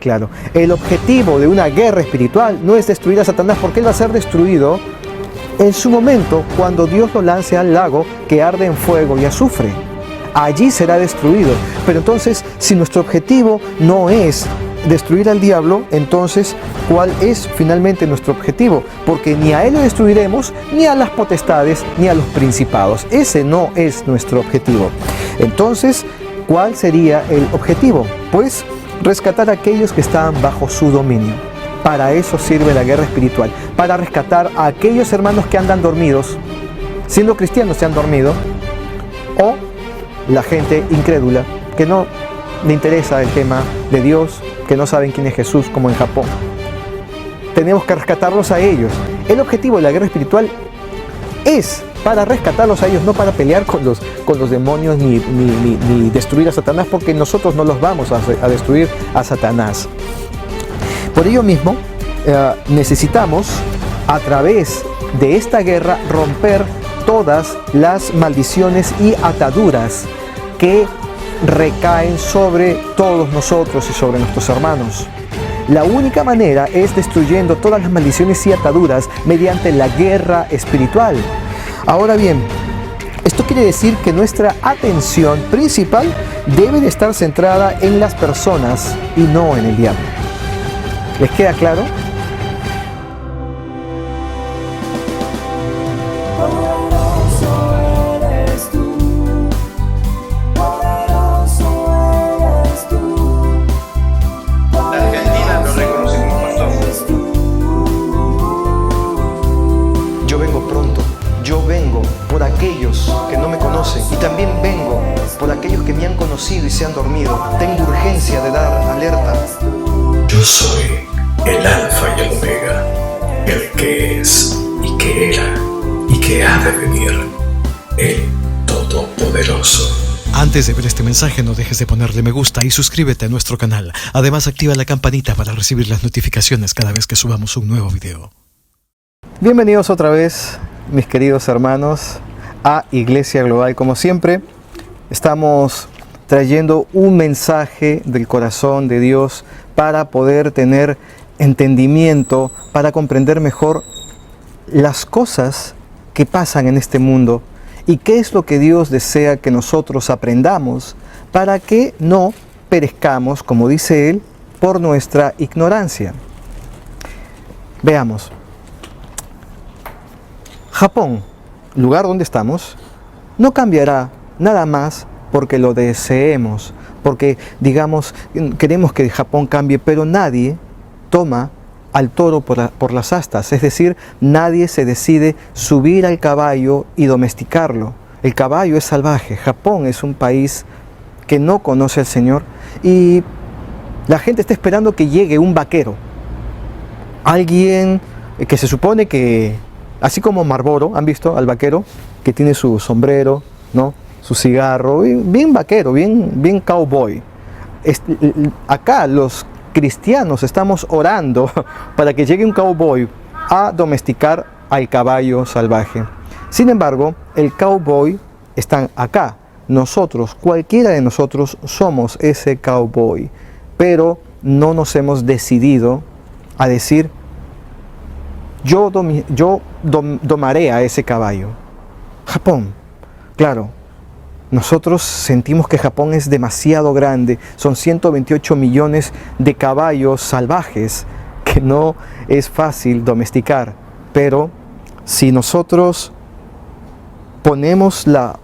claro. El objetivo de una guerra espiritual no es destruir a Satanás, porque él va a ser destruido en su momento cuando Dios lo lance al lago que arde en fuego y azufre. Allí será destruido. Pero entonces, si nuestro objetivo no es destruir al diablo, entonces, ¿cuál es finalmente nuestro objetivo? Porque ni a él lo destruiremos, ni a las potestades, ni a los principados. Ese no es nuestro objetivo. Entonces, ¿cuál sería el objetivo? Pues rescatar a aquellos que están bajo su dominio. Para eso sirve la guerra espiritual, para rescatar a aquellos hermanos que andan dormidos, siendo cristianos se han dormido, o la gente incrédula que no le interesa el tema de Dios, que no saben quién es Jesús, como en Japón. Tenemos que rescatarlos a ellos. El objetivo de la guerra espiritual es para rescatarlos a ellos, no para pelear con los demonios ni destruir a Satanás, porque nosotros no los vamos a destruir a Satanás. Por ello mismo, necesitamos, a través de esta guerra, romper todas las maldiciones y ataduras que recaen sobre todos nosotros y sobre nuestros hermanos. La única manera es destruyendo todas las maldiciones y ataduras mediante la guerra espiritual. Ahora bien, esto quiere decir que nuestra atención principal debe de estar centrada en las personas y no en el diablo. ¿Les queda claro? Argentina lo reconoce como pastor. Yo vengo pronto. Yo vengo por aquellos que no me conocen y también vengo por aquellos que me han conocido y se han dormido. Tengo urgencia de dar alerta. Yo soy el Alfa y el Omega, el que es y que era y que ha de venir, el Todopoderoso. Antes de ver este mensaje, no dejes de ponerle me gusta y suscríbete a nuestro canal. Además, activa la campanita para recibir las notificaciones cada vez que subamos un nuevo video. Bienvenidos otra vez, mis queridos hermanos, a Iglesia Global. Como siempre, estamos trayendo un mensaje del corazón de Dios para poder tener entendimiento, para comprender mejor las cosas que pasan en este mundo y qué es lo que Dios desea que nosotros aprendamos para que no perezcamos, como dice Él, por nuestra ignorancia. Veamos. Japón, lugar donde estamos, no cambiará nada más porque lo deseemos, porque digamos, queremos que Japón cambie, pero nadie toma al toro por las astas, es decir, nadie se decide subir al caballo y domesticarlo. El caballo es salvaje. Japón es un país que no conoce al Señor y la gente está esperando que llegue un vaquero, alguien que se supone que, así como Marlboro, ¿han visto al vaquero? Que tiene su sombrero, ¿no? Su cigarro, bien vaquero, bien cowboy. Acá los cristianos estamos orando para que llegue un cowboy a domesticar al caballo salvaje. Sin embargo, el cowboy está acá. Nosotros, cualquiera de nosotros, somos ese cowboy, pero no nos hemos decidido a decir, yo domaré a ese caballo. Japón, claro. Nosotros sentimos que Japón es demasiado grande, son 128 millones de caballos salvajes que no es fácil domesticar, pero si nosotros ponemos la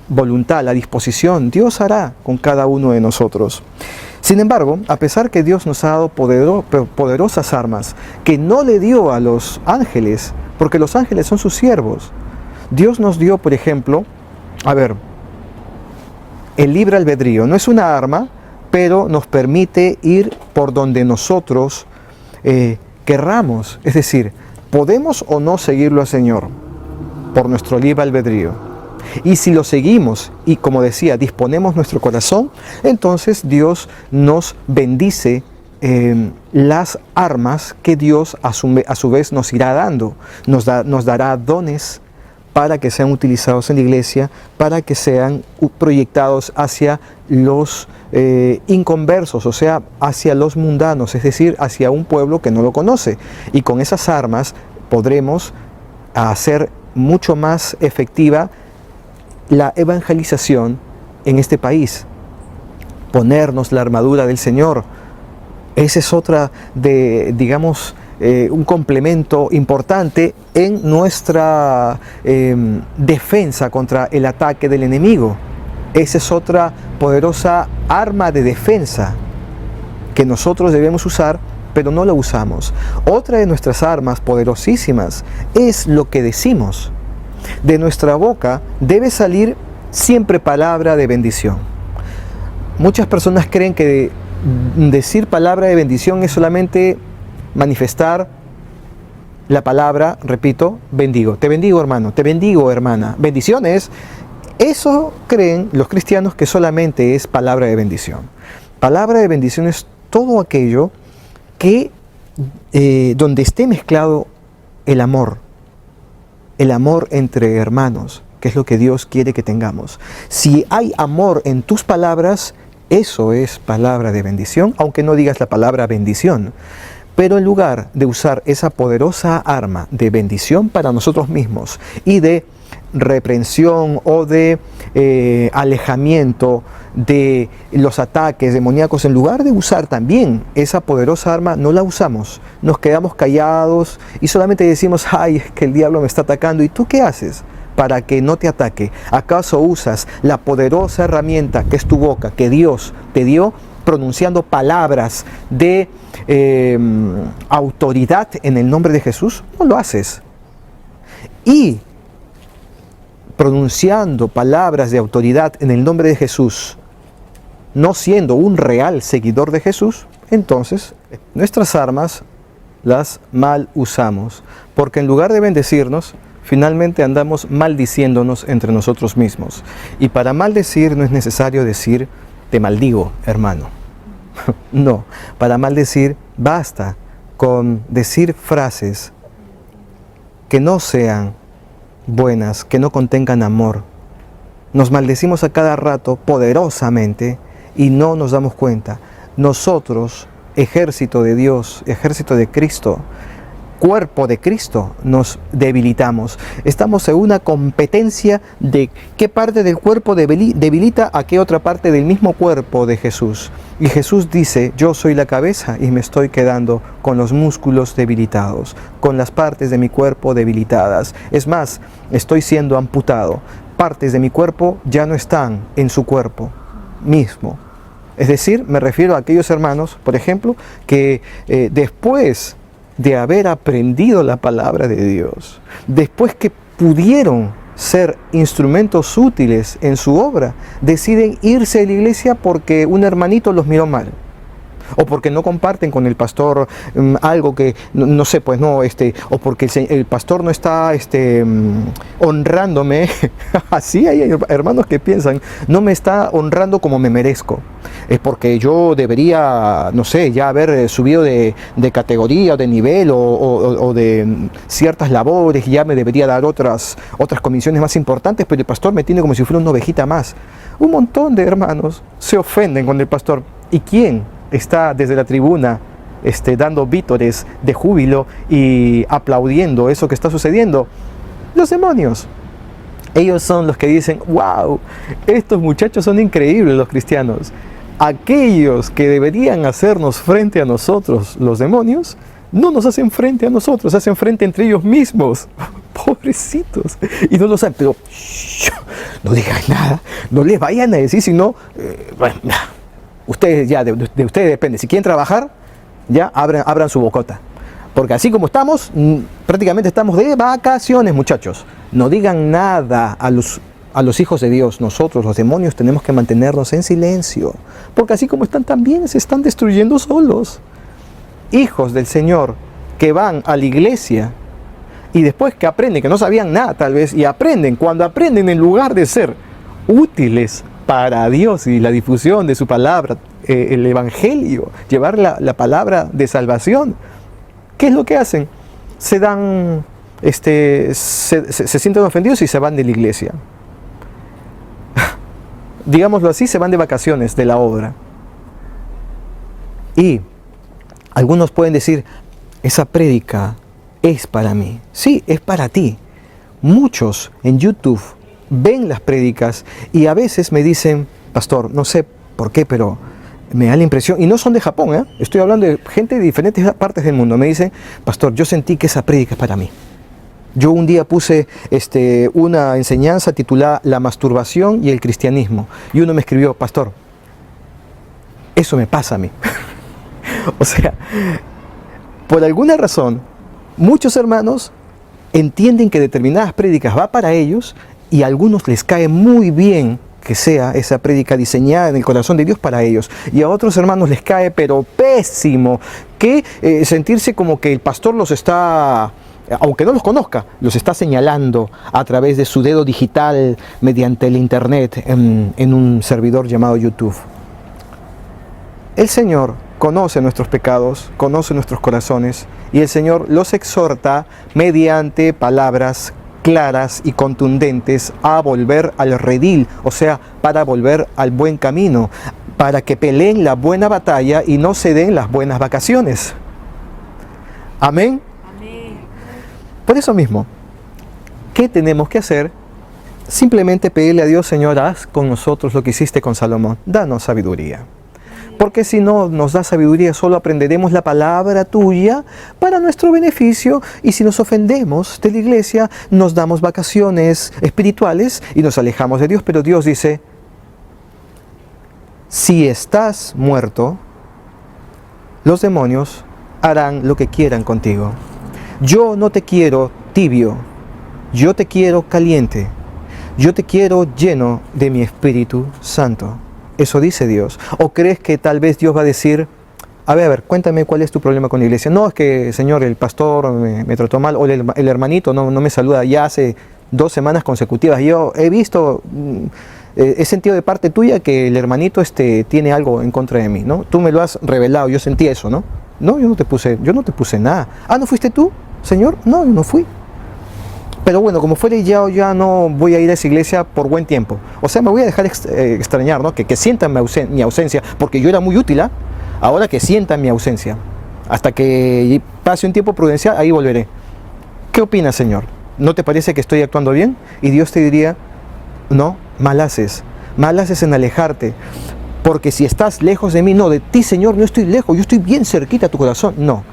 voluntad, la disposición, Dios hará con cada uno de nosotros. Sin embargo, a pesar que Dios nos ha dado poderosas armas que no le dio a los ángeles, porque los ángeles son sus siervos, Dios nos dio, por ejemplo, el libre albedrío. No es una arma, pero nos permite ir por donde nosotros querramos. Es decir, podemos o no seguirlo al Señor por nuestro libre albedrío. Y si lo seguimos y, como decía, disponemos nuestro corazón, entonces Dios nos bendice las armas que Dios a su vez nos irá dando. Nos dará dones para que sean utilizados en la iglesia, para que sean proyectados hacia los inconversos, o sea, hacia los mundanos, es decir, hacia un pueblo que no lo conoce. Y con esas armas podremos hacer mucho más efectiva la evangelización en este país. Ponernos la armadura del Señor. Esa es otra de, digamos, un complemento importante en nuestra defensa contra el ataque del enemigo. Esa es otra poderosa arma de defensa que nosotros debemos usar, pero no la usamos. Otra de nuestras armas poderosísimas es lo que decimos. De nuestra boca debe salir siempre palabra de bendición. Muchas personas creen que decir palabra de bendición es solamente manifestar la palabra, repito, bendigo. Te bendigo, hermano. Te bendigo, hermana. Bendiciones. Eso creen los cristianos que solamente es palabra de bendición. Palabra de bendición es todo aquello que donde esté mezclado el amor entre hermanos, que es lo que Dios quiere que tengamos. Si hay amor en tus palabras, eso es palabra de bendición, aunque no digas la palabra bendición. Pero en lugar de usar esa poderosa arma de bendición para nosotros mismos y de reprensión o de alejamiento de los ataques demoníacos, en lugar de usar también esa poderosa arma, no la usamos. Nos quedamos callados y solamente decimos, ay, es que el diablo me está atacando. ¿Y tú qué haces para que no te ataque? ¿Acaso usas la poderosa herramienta que es tu boca, que Dios te dio, pronunciando palabras de autoridad en el nombre de Jesús? No lo haces. Y pronunciando palabras de autoridad en el nombre de Jesús, no siendo un real seguidor de Jesús, entonces nuestras armas las mal usamos, porque en lugar de bendecirnos, finalmente andamos maldiciéndonos entre nosotros mismos. Y para maldecir no es necesario decir, te maldigo, hermano. No, para maldecir basta con decir frases que no sean buenas, que no contengan amor. Nos maldecimos a cada rato poderosamente y no nos damos cuenta. Nosotros, ejército de Dios, ejército de Cristo, cuerpo de Cristo, nos debilitamos. Estamos en una competencia de qué parte del cuerpo debilita a qué otra parte del mismo cuerpo de Jesús. Y Jesús dice, yo soy la cabeza y me estoy quedando con los músculos debilitados, con las partes de mi cuerpo debilitadas. Es más, estoy siendo amputado. Partes de mi cuerpo ya no están en su cuerpo mismo. Es decir, me refiero a aquellos hermanos, por ejemplo, que después de haber aprendido la palabra de Dios, después que pudieron ser instrumentos útiles en su obra, deciden irse de la iglesia porque un hermanito los miró mal, o porque no comparten con el pastor algo que, no sé, pues no, o porque el pastor no está honrándome. Así hay hermanos que piensan, no me está honrando como me merezco. Es porque yo debería, no sé, ya haber subido de categoría o de nivel o de ciertas labores, ya me debería dar otras comisiones más importantes, pero el pastor me tiene como si fuera una ovejita más. Un montón de hermanos se ofenden con el pastor. ¿Y quién está desde la tribuna dando vítores de júbilo y aplaudiendo eso que está sucediendo? Los demonios. Ellos son los que dicen, wow, estos muchachos son increíbles, los cristianos. Aquellos que deberían hacernos frente a nosotros, los demonios, no nos hacen frente a nosotros, hacen frente entre ellos mismos. Pobrecitos. Y no lo saben, pero no digan nada, no les vayan a decir, sino, bueno, ustedes ya, de ustedes depende. Si quieren trabajar, ya abran su bocota. Porque así como estamos, prácticamente estamos de vacaciones, muchachos. No digan nada a los hijos de Dios. Nosotros, los demonios, tenemos que mantenernos en silencio. Porque así como están, también se están destruyendo solos. Hijos del Señor que van a la iglesia y después que aprenden, que no sabían nada tal vez, y aprenden, cuando aprenden, en lugar de ser útiles para Dios y la difusión de su palabra, el evangelio, llevar la palabra de salvación, ¿qué es lo que hacen? Se dan se sienten ofendidos y se van de la iglesia. Digámoslo así, se van de vacaciones de la obra. Y algunos pueden decir, esa prédica es para mí. Sí, es para ti. Muchos en YouTube ven las prédicas y a veces me dicen, pastor, no sé por qué, pero me da la impresión, y no son de Japón, estoy hablando de gente de diferentes partes del mundo, me dicen, pastor, yo sentí que esa prédica es para mí. Yo un día puse una enseñanza titulada La masturbación y el cristianismo. Y uno me escribió, pastor, eso me pasa a mí. O sea, por alguna razón, muchos hermanos entienden que determinadas prédicas va para ellos y a algunos les cae muy bien que sea esa prédica diseñada en el corazón de Dios para ellos. Y a otros hermanos les cae pero pésimo que sentirse como que el pastor los está, aunque no los conozca, los está señalando a través de su dedo digital mediante el internet en un servidor llamado YouTube. El Señor conoce nuestros pecados, conoce nuestros corazones y el Señor los exhorta mediante palabras claras y contundentes a volver al redil, o sea, para volver al buen camino, para que peleen la buena batalla y no se den las buenas vacaciones. Amén. Por eso mismo, ¿qué tenemos que hacer? Simplemente pedirle a Dios, Señor, haz con nosotros lo que hiciste con Salomón, danos sabiduría. Porque si no nos da sabiduría, solo aprenderemos la palabra tuya para nuestro beneficio, y si nos ofendemos de la iglesia, nos damos vacaciones espirituales y nos alejamos de Dios. Pero Dios dice, si estás muerto, los demonios harán lo que quieran contigo. Yo no te quiero tibio, yo te quiero caliente, yo te quiero lleno de mi Espíritu Santo. Eso dice Dios. ¿O crees que tal vez Dios va a decir, a ver, cuéntame cuál es tu problema con la iglesia? No, es que, Señor, el pastor me trató mal, o el hermanito no me saluda ya hace 2 semanas consecutivas. Yo he visto, he sentido de parte tuya que el hermanito tiene algo en contra de mí, ¿no? Tú me lo has revelado, yo sentí eso, ¿no? No, yo no te puse nada. Ah, ¿no fuiste tú, Señor? No, yo no fui. Pero bueno, como fuera, ya no voy a ir a esa iglesia por buen tiempo. O sea, me voy a dejar extrañar, ¿no? Que sientan mi ausencia, porque yo era muy útil, ahora que sientan mi ausencia. Hasta que pase un tiempo prudencial, ahí volveré. ¿Qué opinas, Señor? ¿No te parece que estoy actuando bien? Y Dios te diría, no, mal haces en alejarte. Porque si estás lejos de mí, no, de ti, Señor, no estoy lejos, yo estoy bien cerquita a tu corazón. No.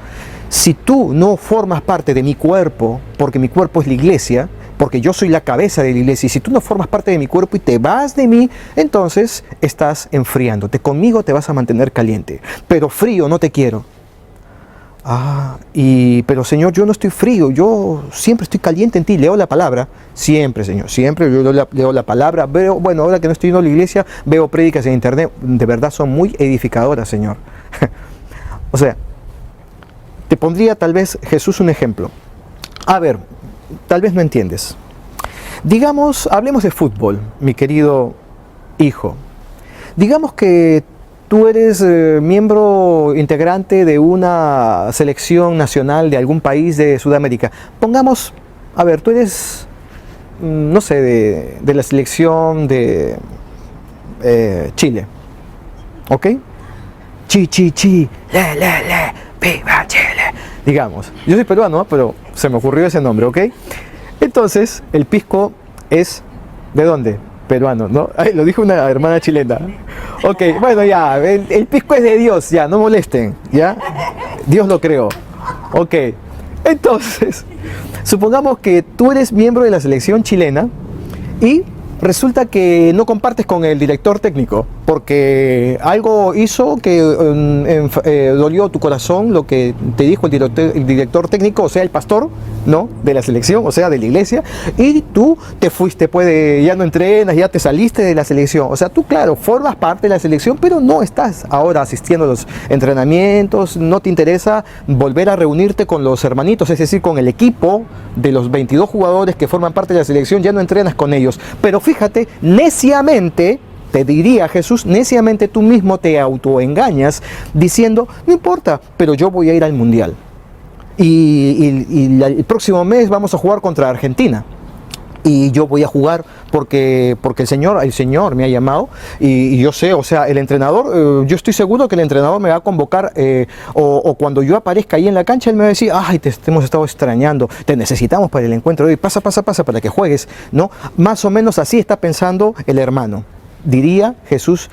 Si tú no formas parte de mi cuerpo, porque mi cuerpo es la iglesia, porque yo soy la cabeza de la iglesia, y si tú no formas parte de mi cuerpo y te vas de mí, entonces estás enfriándote. Conmigo te vas a mantener caliente, pero frío no te quiero. Pero Señor, yo no estoy frío, yo siempre estoy caliente en ti, leo la palabra, siempre, Señor, siempre yo leo la palabra, veo, bueno, ahora que no estoy yendo a la iglesia, veo prédicas en internet, de verdad son muy edificadoras, Señor. O sea, te pondría tal vez, Jesús, un ejemplo. A ver, tal vez no entiendes. Digamos, hablemos de fútbol, mi querido hijo. Digamos que tú eres miembro integrante de una selección nacional de algún país de Sudamérica. Pongamos, a ver, tú eres, no sé, de la selección de Chile. ¿Ok? Chi, le, viva Chile. Digamos, yo soy peruano, pero se me ocurrió ese nombre, ¿ok? Entonces, el pisco es, ¿de dónde? Peruano, ¿no? Ay, lo dijo una hermana chilena. Ok, bueno, ya, el pisco es de Dios, ya, no molesten, ¿ya? Dios lo creó. Ok, entonces, supongamos que tú eres miembro de la selección chilena y resulta que no compartes con el director técnico porque algo hizo que dolió tu corazón lo que te dijo el director técnico, o sea, el pastor, ¿no? De la selección, o sea, de la iglesia, y tú te fuiste, ya no entrenas, ya te saliste de la selección. O sea, tú, claro, formas parte de la selección, pero no estás ahora asistiendo a los entrenamientos, no te interesa volver a reunirte con los hermanitos, es decir, con el equipo de los 22 jugadores que forman parte de la selección, ya no entrenas con ellos. Pero fíjate, neciamente, te diría Jesús, neciamente tú mismo te autoengañas diciendo, no importa, pero yo voy a ir al mundial. el próximo mes vamos a jugar contra Argentina. Y yo voy a jugar porque el Señor me ha llamado y yo sé, o sea, el entrenador, yo estoy seguro que el entrenador me va a convocar o cuando yo aparezca ahí en la cancha, él me va a decir, ay, te hemos estado extrañando, te necesitamos para el encuentro de hoy, pasa para que juegues, ¿no? Más o menos así está pensando el hermano. Diría Jesús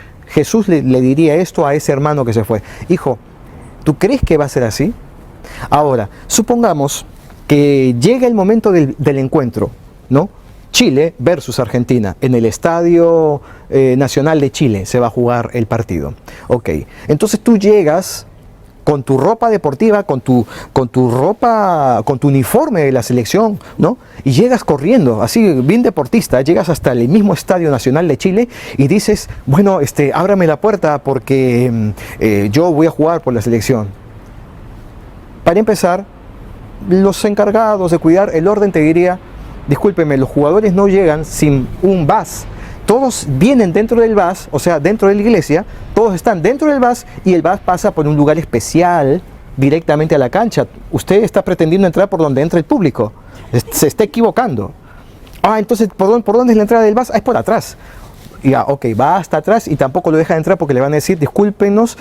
le diría esto a ese hermano que se fue. Hijo, ¿tú crees que va a ser así? Ahora, supongamos que llega el momento del encuentro, ¿no? Chile versus Argentina. En el Estadio Nacional de Chile se va a jugar el partido. Ok, entonces tú llegas con tu ropa deportiva, con tu uniforme de la selección, ¿no? Y llegas corriendo, así bien deportista, llegas hasta el mismo Estadio Nacional de Chile y dices, bueno, ábrame la puerta porque yo voy a jugar por la selección. Para empezar, los encargados de cuidar el orden te diría, discúlpeme, los jugadores no llegan sin un bus. Todos vienen dentro del bus, o sea, dentro de la iglesia, todos están dentro del bus y el bus pasa por un lugar especial directamente a la cancha. Usted está pretendiendo entrar por donde entra el público. Se está equivocando. Entonces, ¿por dónde es la entrada del bus? Es por atrás. Ya, ok, va hasta atrás y tampoco lo deja entrar porque le van a decir, discúlpenos,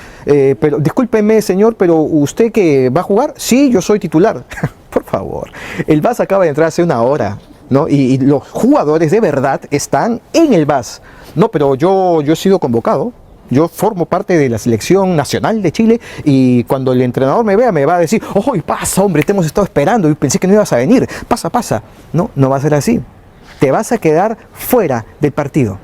pero discúlpeme, señor, pero ¿usted que va a jugar? Sí, yo soy titular. Por favor, el bus acaba de entrar hace una hora, ¿no? Y los jugadores de verdad están en el bus. No, pero yo he sido convocado. Yo formo parte de la selección nacional de Chile y cuando el entrenador me vea me va a decir, ¡oh, pasa, hombre, te hemos estado esperando y pensé que no ibas a venir! Pasa. No, no va a ser así. Te vas a quedar fuera del partido.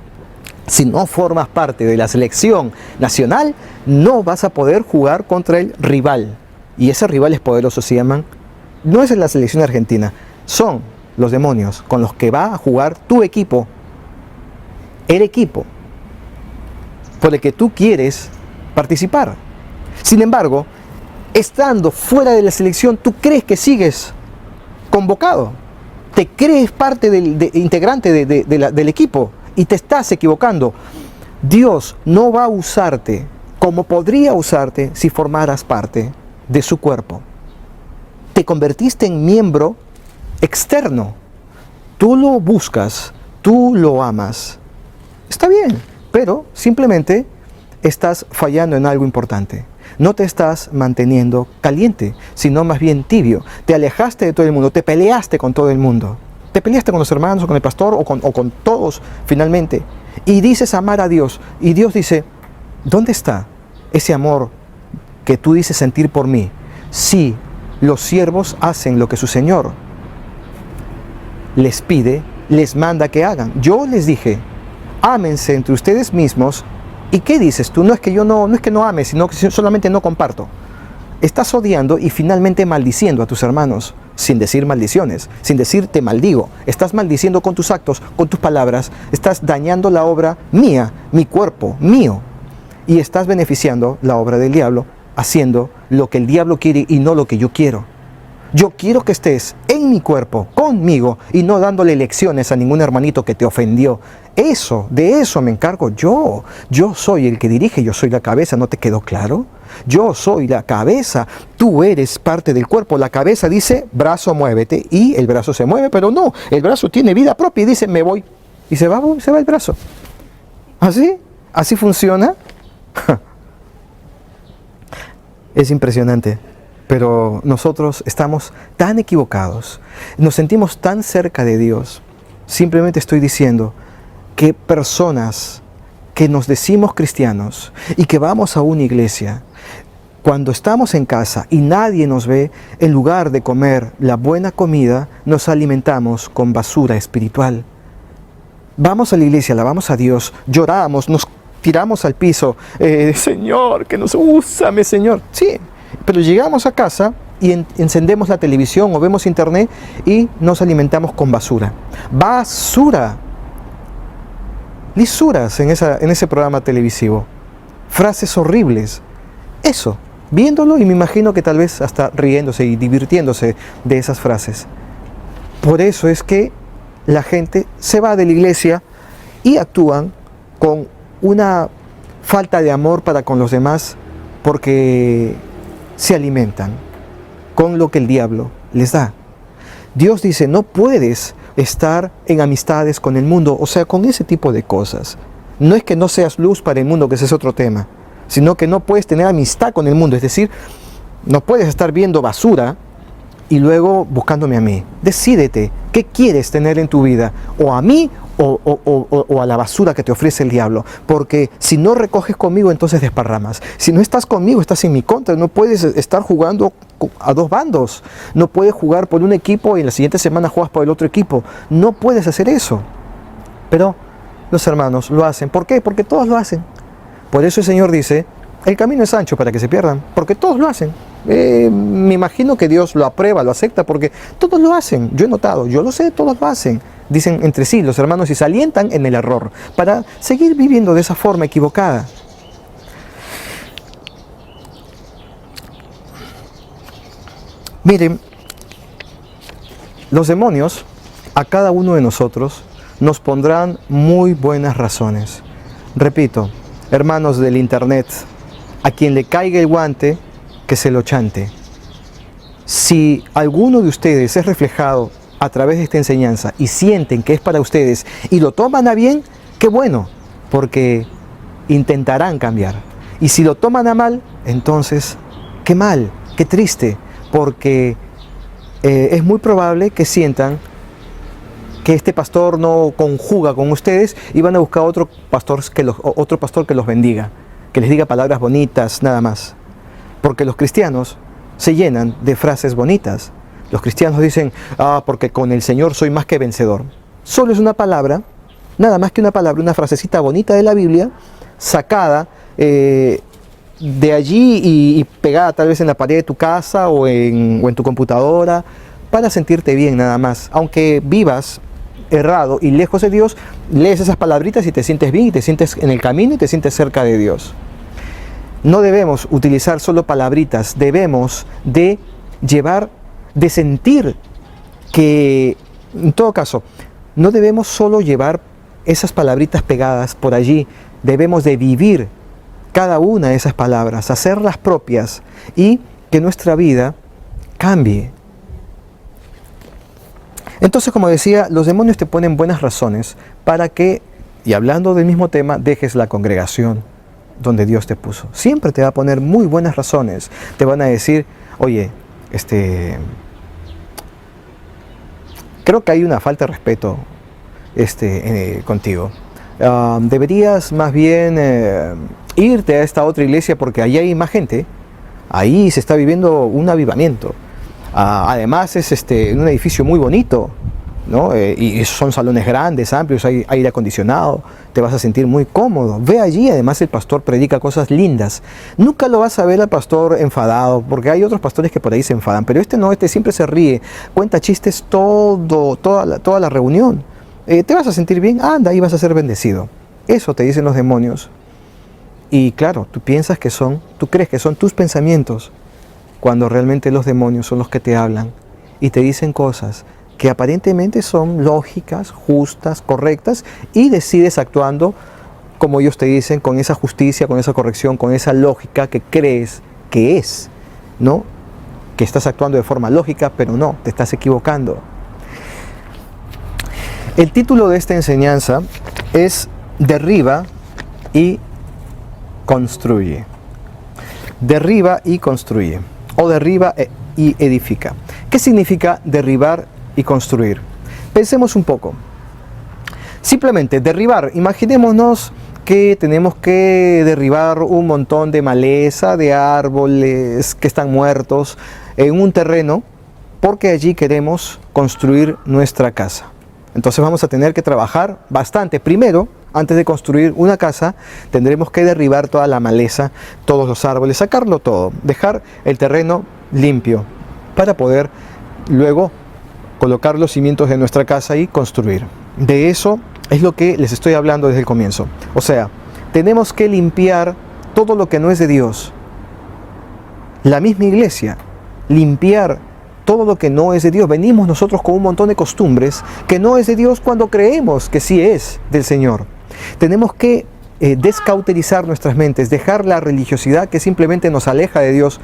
Si no formas parte de la selección nacional, no vas a poder jugar contra el rival. Y ese rival es poderoso, se llaman, no es la selección argentina, son los demonios con los que va a jugar tu equipo, el equipo por el que tú quieres participar. Sin embargo, estando fuera de la selección, tú crees que sigues convocado, te crees parte integrante del equipo y te estás equivocando. Dios no va a usarte como podría usarte si formaras parte de su cuerpo. Te convertiste en miembro externo. Tú lo buscas, tú lo amas. Está bien, pero simplemente estás fallando en algo importante. No te estás manteniendo caliente, sino más bien tibio. Te alejaste de todo el mundo, te peleaste con todo el mundo. Te peleaste con los hermanos, o con el pastor, o con todos finalmente. Y dices amar a Dios. Y Dios dice, ¿dónde está ese amor que tú dices sentir por mí? Si los siervos hacen lo que su Señor les pide, les manda que hagan. Yo les dije, ámense entre ustedes mismos. ¿Y qué dices tú? No es que no ames, sino que solamente no comparto. Estás odiando y finalmente maldiciendo a tus hermanos, sin decir maldiciones, sin decir te maldigo. Estás maldiciendo con tus actos, con tus palabras. Estás dañando la obra mía, mi cuerpo, mío. Y estás beneficiando la obra del diablo, haciendo lo que el diablo quiere y no lo que yo quiero. Yo quiero que estés en mi cuerpo, conmigo, y no dándole lecciones a ningún hermanito que te ofendió. De eso me encargo yo. Yo soy el que dirige, yo soy la cabeza, ¿no te quedó claro? Yo soy la cabeza, tú eres parte del cuerpo. La cabeza dice, brazo, muévete, y el brazo se mueve, pero no, el brazo tiene vida propia y dice, me voy, y se va el brazo. ¿Así funciona? Es impresionante. Pero nosotros estamos tan equivocados, nos sentimos tan cerca de Dios. Simplemente estoy diciendo que personas que nos decimos cristianos y que vamos a una iglesia, cuando estamos en casa y nadie nos ve, en lugar de comer la buena comida, nos alimentamos con basura espiritual. Vamos a la iglesia, alabamos a Dios, lloramos, nos tiramos al piso. Señor, que nos úsame, Señor. Sí. Pero llegamos a casa y encendemos la televisión o vemos internet y nos alimentamos con basura. Basura. Lisuras en ese programa televisivo. Frases horribles. Eso, viéndolo y me imagino que tal vez hasta riéndose y divirtiéndose de esas frases. Por eso es que la gente se va de la iglesia y actúan con una falta de amor para con los demás porque se alimentan con lo que el diablo les da. Dios dice, no puedes estar en amistades con el mundo, o sea, con ese tipo de cosas. No es que no seas luz para el mundo, que ese es otro tema, sino que no puedes tener amistad con el mundo, es decir, no puedes estar viendo basura y luego buscándome a mí. Decídete, ¿qué quieres tener en tu vida? ¿O a mí o a la basura que te ofrece el diablo? Porque si no recoges conmigo, entonces desparramas. Si no estás conmigo, estás en mi contra. No puedes estar jugando a dos bandos. No puedes jugar por un equipo y en la siguiente semana juegas por el otro equipo. No puedes hacer eso. Pero los hermanos lo hacen. ¿Por qué? Porque todos lo hacen. Por eso el Señor dice, el camino es ancho para que se pierdan, porque todos lo hacen. Me imagino que Dios lo aprueba, lo acepta, porque todos lo hacen. Yo he notado, yo lo sé, todos lo hacen. Dicen entre sí los hermanos y se alientan en el error para seguir viviendo de esa forma equivocada. Miren, los demonios a cada uno de nosotros nos pondrán muy buenas razones. Repito, hermanos del internet, a quien le caiga el guante, que se lo chante. Si alguno de ustedes es reflejado a través de esta enseñanza y sienten que es para ustedes y lo toman a bien, qué bueno, porque intentarán cambiar. Y si lo toman a mal, entonces qué mal, qué triste, porque es muy probable que sientan que este pastor no conjuga con ustedes y van a buscar otro pastor que los bendiga, que les diga palabras bonitas, nada más. Porque los cristianos se llenan de frases bonitas. Los cristianos dicen, porque con el Señor soy más que vencedor. Solo es una palabra, nada más que una palabra, una frasecita bonita de la Biblia, sacada de allí y pegada tal vez en la pared de tu casa o en tu computadora, para sentirte bien nada más. Aunque vivas errado y lejos de Dios, lees esas palabritas y te sientes bien y te sientes en el camino y te sientes cerca de Dios. No debemos utilizar solo palabritas, debemos de sentir que, en todo caso, no debemos solo llevar esas palabritas pegadas por allí, debemos de vivir cada una de esas palabras, hacerlas propias y que nuestra vida cambie. Entonces, como decía, los demonios te ponen buenas razones para que, y hablando del mismo tema, dejes la congregación donde Dios te puso. Siempre te va a poner muy buenas razones. Te van a decir, oye, creo que hay una falta de respeto contigo. Deberías más bien irte a esta otra iglesia porque ahí hay más gente. Ahí se está viviendo un avivamiento. Además es un edificio muy bonito, ¿no? Y son salones grandes, amplios, hay aire acondicionado, te vas a sentir muy cómodo. Ve allí, además el pastor predica cosas lindas. Nunca lo vas a ver al pastor enfadado, porque hay otros pastores que por ahí se enfadan, pero no, siempre se ríe, cuenta chistes toda la reunión. Te vas a sentir bien, anda, y vas a ser bendecido. Eso te dicen los demonios. Y claro, tú crees que son tus pensamientos, cuando realmente los demonios son los que te hablan y te dicen cosas que aparentemente son lógicas, justas, correctas, y decides actuando como ellos te dicen, con esa justicia, con esa corrección, con esa lógica que crees que es, ¿no? Que estás actuando de forma lógica, pero no, te estás equivocando. El título de esta enseñanza es Derriba y construye. Derriba y construye. O derriba y edifica. ¿Qué significa derribar y construir? Pensemos un poco. Simplemente derribar. Imaginémonos que tenemos que derribar un montón de maleza, de árboles que están muertos en un terreno porque allí queremos construir nuestra casa. Entonces vamos a tener que trabajar bastante. Primero, antes de construir una casa, tendremos que derribar toda la maleza, todos los árboles, sacarlo todo, dejar el terreno limpio para poder luego colocar los cimientos de nuestra casa y construir. De eso es lo que les estoy hablando desde el comienzo. O sea, tenemos que limpiar todo lo que no es de Dios. La misma iglesia, limpiar todo lo que no es de Dios. Venimos nosotros con un montón de costumbres que no es de Dios cuando creemos que sí es del Señor. Tenemos que descauterizar nuestras mentes, dejar la religiosidad que simplemente nos aleja de Dios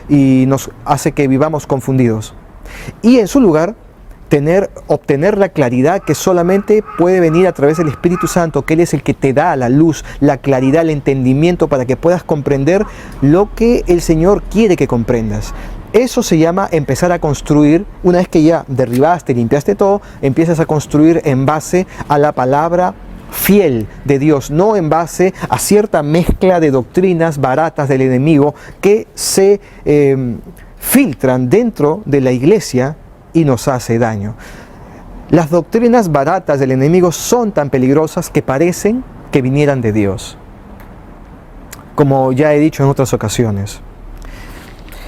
y nos hace que vivamos confundidos. Y en su lugar, obtener la claridad que solamente puede venir a través del Espíritu Santo, que Él es el que te da la luz, la claridad, el entendimiento para que puedas comprender lo que el Señor quiere que comprendas. Eso se llama empezar a construir. Una vez que ya derribaste, limpiaste todo, empiezas a construir en base a la palabra fiel de Dios, no en base a cierta mezcla de doctrinas baratas del enemigo que se filtran dentro de la iglesia y nos hace daño. Las doctrinas baratas del enemigo son tan peligrosas que parecen que vinieran de Dios, como ya he dicho en otras ocasiones.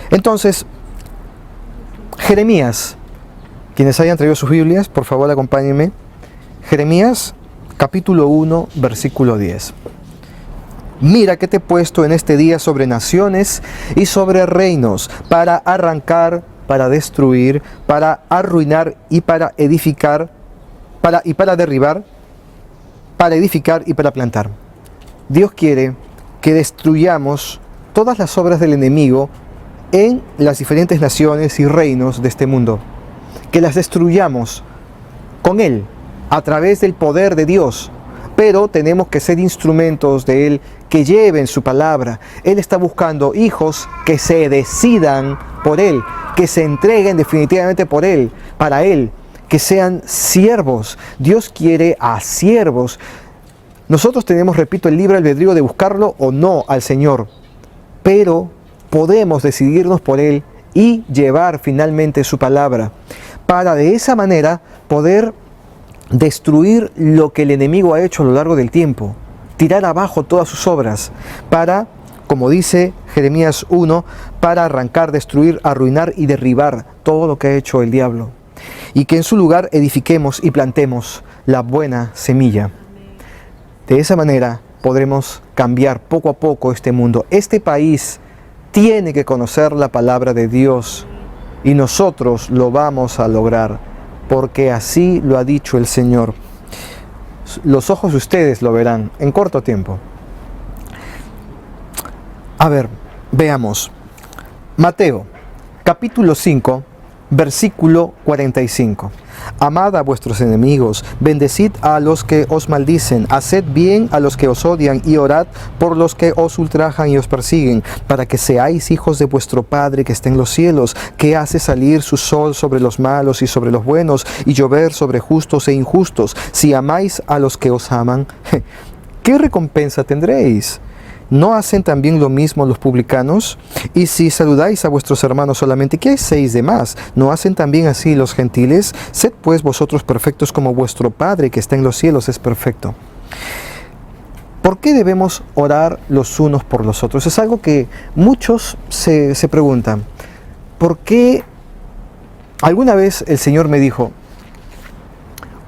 Entonces, Jeremías, quienes hayan traído sus Biblias, por favor acompáñenme. Jeremías capítulo 1, versículo 10. Mira que te he puesto en este día sobre naciones y sobre reinos, para arrancar, para destruir, para arruinar y para edificar, para derribar, para edificar y para plantar. Dios quiere que destruyamos todas las obras del enemigo en las diferentes naciones y reinos de este mundo. Que las destruyamos con Él, a través del poder de Dios. Pero tenemos que ser instrumentos de Él que lleven su palabra. Él está buscando hijos que se decidan por Él, que se entreguen definitivamente por Él, para Él, que sean siervos. Dios quiere a siervos. Nosotros tenemos, repito, el libre albedrío de buscarlo o no al Señor, pero podemos decidirnos por Él y llevar finalmente su palabra, para de esa manera poder destruir lo que el enemigo ha hecho a lo largo del tiempo, tirar abajo todas sus obras, para, como dice Jeremías 1, para arrancar, destruir, arruinar y derribar todo lo que ha hecho el diablo, y que en su lugar edifiquemos y plantemos la buena semilla. De esa manera podremos cambiar poco a poco este mundo. Este país tiene que conocer la palabra de Dios y nosotros lo vamos a lograr, porque así lo ha dicho el Señor. Los ojos de ustedes lo verán en corto tiempo. A ver, veamos. Mateo, capítulo 5, versículo 45. Amad a vuestros enemigos, bendecid a los que os maldicen, haced bien a los que os odian y orad por los que os ultrajan y os persiguen, para que seáis hijos de vuestro Padre que está en los cielos, que hace salir su sol sobre los malos y sobre los buenos, y llover sobre justos e injustos. Si amáis a los que os aman, ¿qué recompensa tendréis? ¿No hacen también lo mismo los publicanos? Y si saludáis a vuestros hermanos solamente, ¿qué hacéis de más? ¿No hacen también así los gentiles? Sed pues vosotros perfectos como vuestro Padre que está en los cielos es perfecto. ¿Por qué debemos orar los unos por los otros? Es algo que muchos se preguntan. ¿Por qué? Alguna vez el Señor me dijo,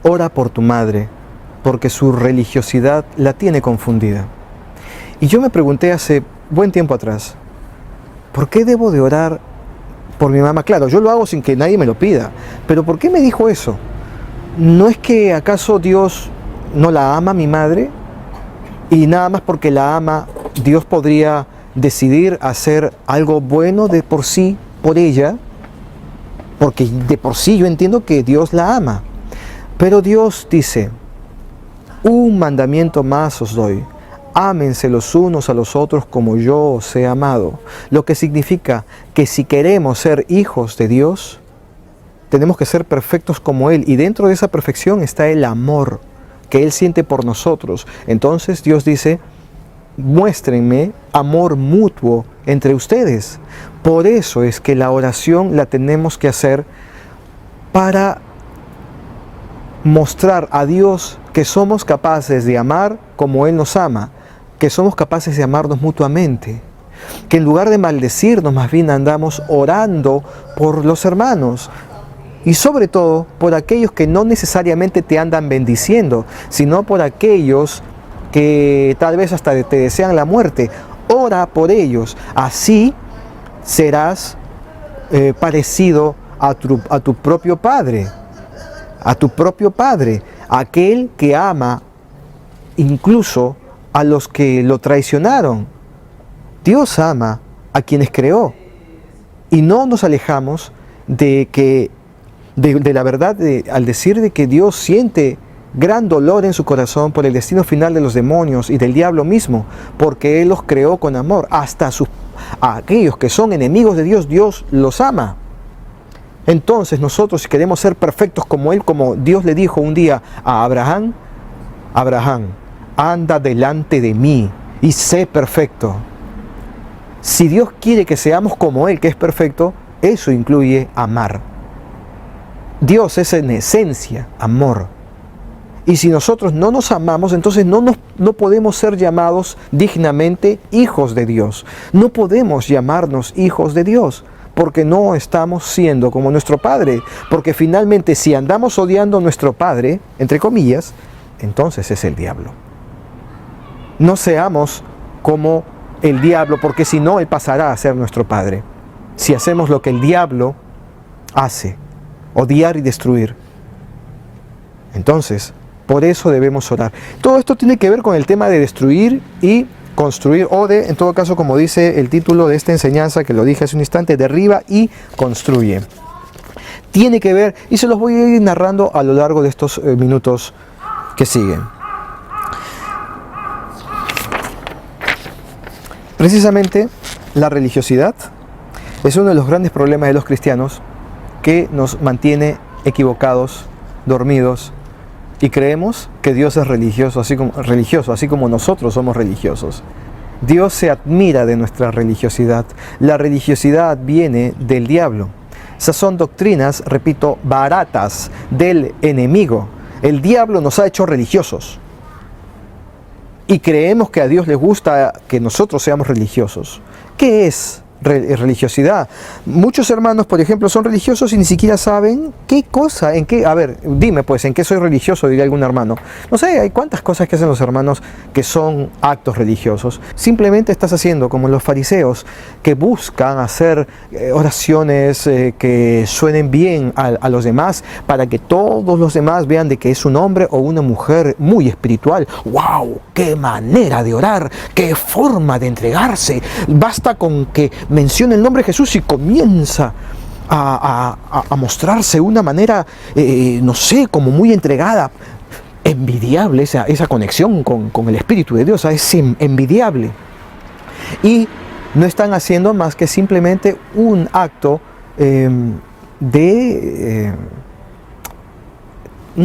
ora por tu madre, porque su religiosidad la tiene confundida. Y yo me pregunté hace buen tiempo atrás, ¿por qué debo de orar por mi mamá? Claro, yo lo hago sin que nadie me lo pida, pero ¿por qué me dijo eso? ¿No es que acaso Dios no la ama, mi madre? Y nada más porque la ama, Dios podría decidir hacer algo bueno de por sí, por ella, porque de por sí yo entiendo que Dios la ama. Pero Dios dice, un mandamiento más os doy. Ámense los unos a los otros como yo os he amado. Lo que significa que si queremos ser hijos de Dios, tenemos que ser perfectos como Él. Y dentro de esa perfección está el amor que Él siente por nosotros. Entonces Dios dice, muéstrenme amor mutuo entre ustedes. Por eso es que la oración la tenemos que hacer para mostrar a Dios que somos capaces de amar como Él nos ama, que somos capaces de amarnos mutuamente, que en lugar de maldecirnos más bien andamos orando por los hermanos y sobre todo por aquellos que no necesariamente te andan bendiciendo, sino por aquellos que tal vez hasta te desean la muerte. Ora por ellos, así serás parecido a tu propio Padre, aquel que ama incluso a los que lo traicionaron. Dios ama a quienes creó. Y no nos alejamos de la verdad al decir de que Dios siente gran dolor en su corazón por el destino final de los demonios y del diablo mismo, porque Él los creó con amor. Hasta a aquellos que son enemigos de Dios, Dios los ama. Entonces nosotros, si queremos ser perfectos como Él, como Dios le dijo un día a Abraham, Abraham, anda delante de mí y sé perfecto. Si Dios quiere que seamos como Él, que es perfecto, eso incluye amar. Dios es en esencia amor. Y si nosotros no nos amamos, entonces no podemos ser llamados dignamente hijos de Dios. No podemos llamarnos hijos de Dios, porque no estamos siendo como nuestro Padre. Porque finalmente, si andamos odiando a nuestro Padre, entre comillas, entonces es el diablo. No seamos como el diablo, porque si no, Él pasará a ser nuestro Padre. Si hacemos lo que el diablo hace, odiar y destruir. Entonces, por eso debemos orar. Todo esto tiene que ver con el tema de destruir y construir, o de, en todo caso, como dice el título de esta enseñanza, que lo dije hace un instante, derriba y construye. Tiene que ver, y se los voy a ir narrando a lo largo de estos minutos que siguen. Precisamente, la religiosidad es uno de los grandes problemas de los cristianos que nos mantiene equivocados, dormidos, y creemos que Dios es religioso, así como nosotros somos religiosos. Dios se admira de nuestra religiosidad. La religiosidad viene del diablo. Esas son doctrinas, repito, baratas del enemigo. El diablo nos ha hecho religiosos. Y creemos que a Dios le gusta que nosotros seamos religiosos. ¿Qué es religiosidad? Muchos hermanos, por ejemplo, son religiosos y ni siquiera saben qué cosa, a ver, dime pues, ¿en qué soy religioso? Diría algún hermano. No sé, hay cuántas cosas que hacen los hermanos que son actos religiosos. Simplemente estás haciendo como los fariseos, que buscan hacer oraciones que suenen bien a los demás, para que todos los demás vean de que es un hombre o una mujer muy espiritual. ¡Wow! ¡Qué manera de orar! ¡Qué forma de entregarse! Basta con que menciona el nombre de Jesús y comienza a mostrarse de una manera, no sé, como muy entregada. Envidiable esa conexión con el Espíritu de Dios, es envidiable. Y no están haciendo más que simplemente un acto un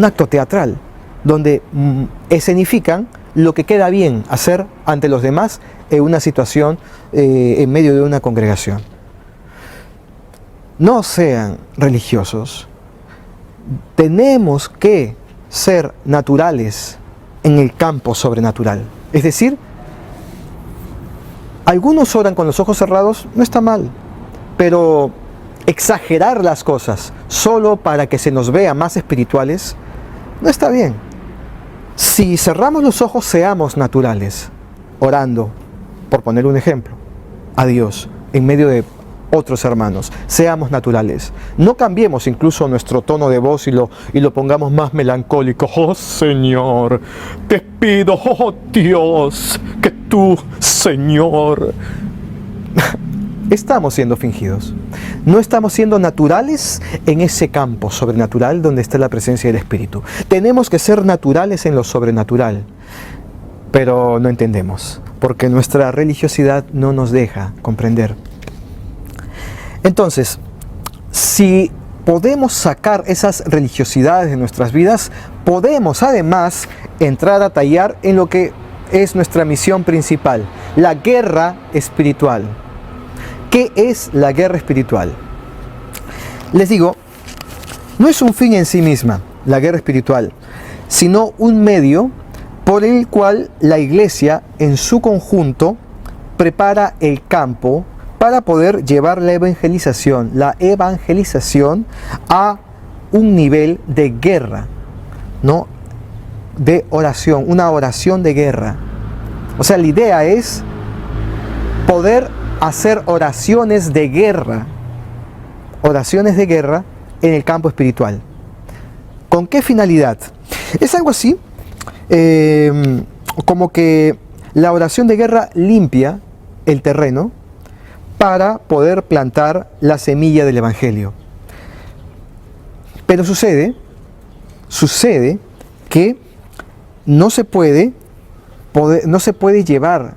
acto teatral, donde escenifican lo que queda bien hacer ante los demás en una situación, en medio de una congregación. No sean religiosos. Tenemos que ser naturales en el campo sobrenatural. Es decir, algunos oran con los ojos cerrados, no está mal, pero exagerar las cosas solo para que se nos vea más espirituales, no está bien. Si cerramos los ojos, seamos naturales, orando, por poner un ejemplo, a Dios en medio de otros hermanos. Seamos naturales. No cambiemos incluso nuestro tono de voz y lo pongamos más melancólico. Oh Señor, te pido, oh Dios, que tú, Señor. Estamos siendo fingidos. No estamos siendo naturales en ese campo sobrenatural donde está la presencia del Espíritu. Tenemos que ser naturales en lo sobrenatural, pero no entendemos, porque nuestra religiosidad no nos deja comprender. Entonces, si podemos sacar esas religiosidades de nuestras vidas, podemos además entrar a tallar en lo que es nuestra misión principal, la guerra espiritual. ¿Qué es la guerra espiritual? Les digo, no es un fin en sí misma, la guerra espiritual, sino un medio por el cual la iglesia en su conjunto prepara el campo para poder llevar la evangelización a un nivel de guerra, ¿no? De oración, una oración de guerra. O sea, la idea es poder hacer oraciones de guerra en el campo espiritual. ¿Con qué finalidad? Es algo así, como que la oración de guerra limpia el terreno para poder plantar la semilla del Evangelio. Pero sucede que no se puede llevar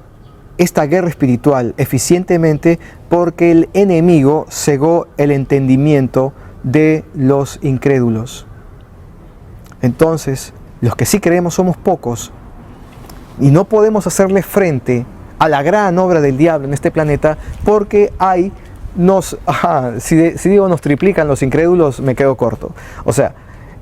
esta guerra espiritual eficientemente porque el enemigo cegó el entendimiento de los incrédulos. Entonces, los que sí creemos somos pocos y no podemos hacerle frente a la gran obra del diablo en este planeta porque si digo nos triplican los incrédulos, me quedo corto. O sea,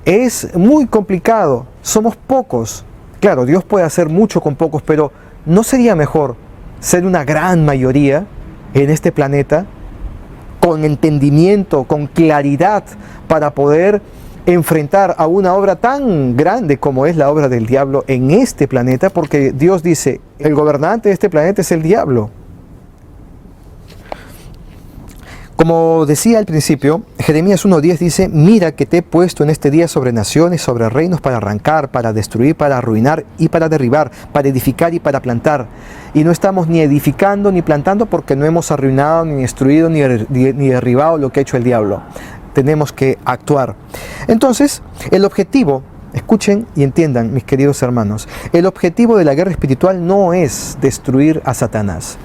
es muy complicado, somos pocos. Claro, Dios puede hacer mucho con pocos, pero ¿no sería mejor ser una gran mayoría en este planeta con entendimiento, con claridad para poder enfrentar a una obra tan grande como es la obra del diablo en este planeta? Porque Dios dice, el gobernante de este planeta es el diablo. Como decía al principio, Jeremías 1:10 dice, mira que te he puesto en este día sobre naciones, sobre reinos, para arrancar, para destruir, para arruinar y para derribar, para edificar y para plantar. Y no estamos ni edificando ni plantando porque no hemos arruinado, ni destruido, ni derribado lo que ha hecho el diablo. Tenemos que actuar. Entonces, el objetivo, escuchen y entiendan, mis queridos hermanos, el objetivo de la guerra espiritual no es destruir a Satanás.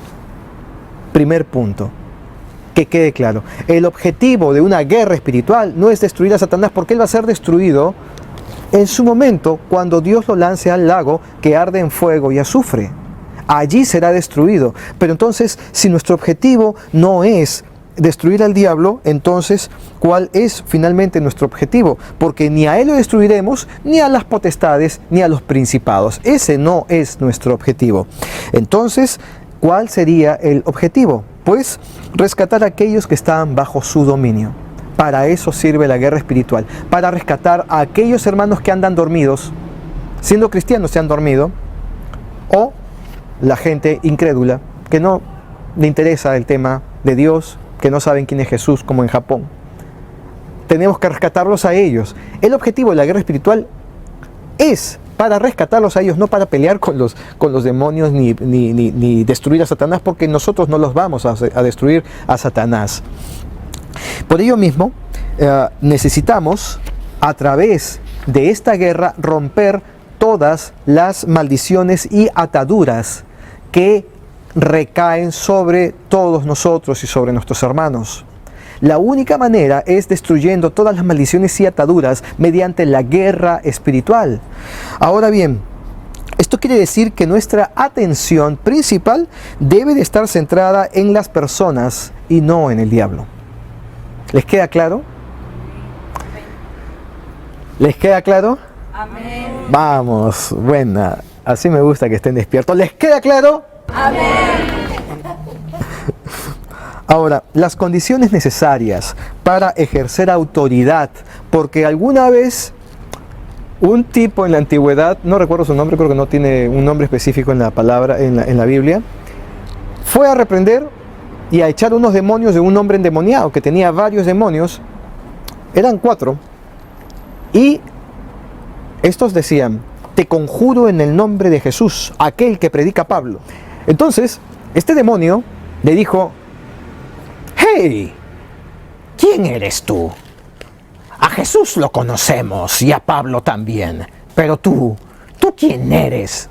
Primer punto. Que quede claro, el objetivo de una guerra espiritual no es destruir a Satanás porque él va a ser destruido en su momento cuando Dios lo lance al lago que arde en fuego y azufre. Allí será destruido. Pero entonces, si nuestro objetivo no es destruir al diablo, entonces, ¿cuál es finalmente nuestro objetivo? Porque ni a él lo destruiremos, ni a las potestades, ni a los principados. Ese no es nuestro objetivo. Entonces, ¿cuál sería el objetivo? Pues rescatar a aquellos que están bajo su dominio. Para eso sirve la guerra espiritual, para rescatar a aquellos hermanos que andan dormidos, siendo cristianos se han dormido, o la gente incrédula, que no le interesa el tema de Dios, que no saben quién es Jesús, como en Japón. Tenemos que rescatarlos a ellos. El objetivo de la guerra espiritual es para rescatarlos a ellos, no para pelear con los demonios ni destruir a Satanás, porque nosotros no los vamos a destruir a Satanás. Por ello mismo, necesitamos, a través de esta guerra, romper todas las maldiciones y ataduras que recaen sobre todos nosotros y sobre nuestros hermanos. La única manera es destruyendo todas las maldiciones y ataduras mediante la guerra espiritual. Ahora bien, esto quiere decir que nuestra atención principal debe de estar centrada en las personas y no en el diablo. ¿Les queda claro? ¿Les queda claro? Amén. Vamos, buena. Así me gusta que estén despiertos. ¿Les queda claro? Amén. Ahora, las condiciones necesarias para ejercer autoridad, porque alguna vez un tipo en la antigüedad, no recuerdo su nombre, creo que no tiene un nombre específico en la palabra, en la Biblia, fue a reprender y a echar unos demonios de un hombre endemoniado que tenía varios demonios, eran 4, y estos decían, te conjuro en el nombre de Jesús, aquel que predica Pablo. Entonces, este demonio le dijo, hey, ¿quién eres tú? A Jesús lo conocemos y a Pablo también, pero tú ¿quién eres?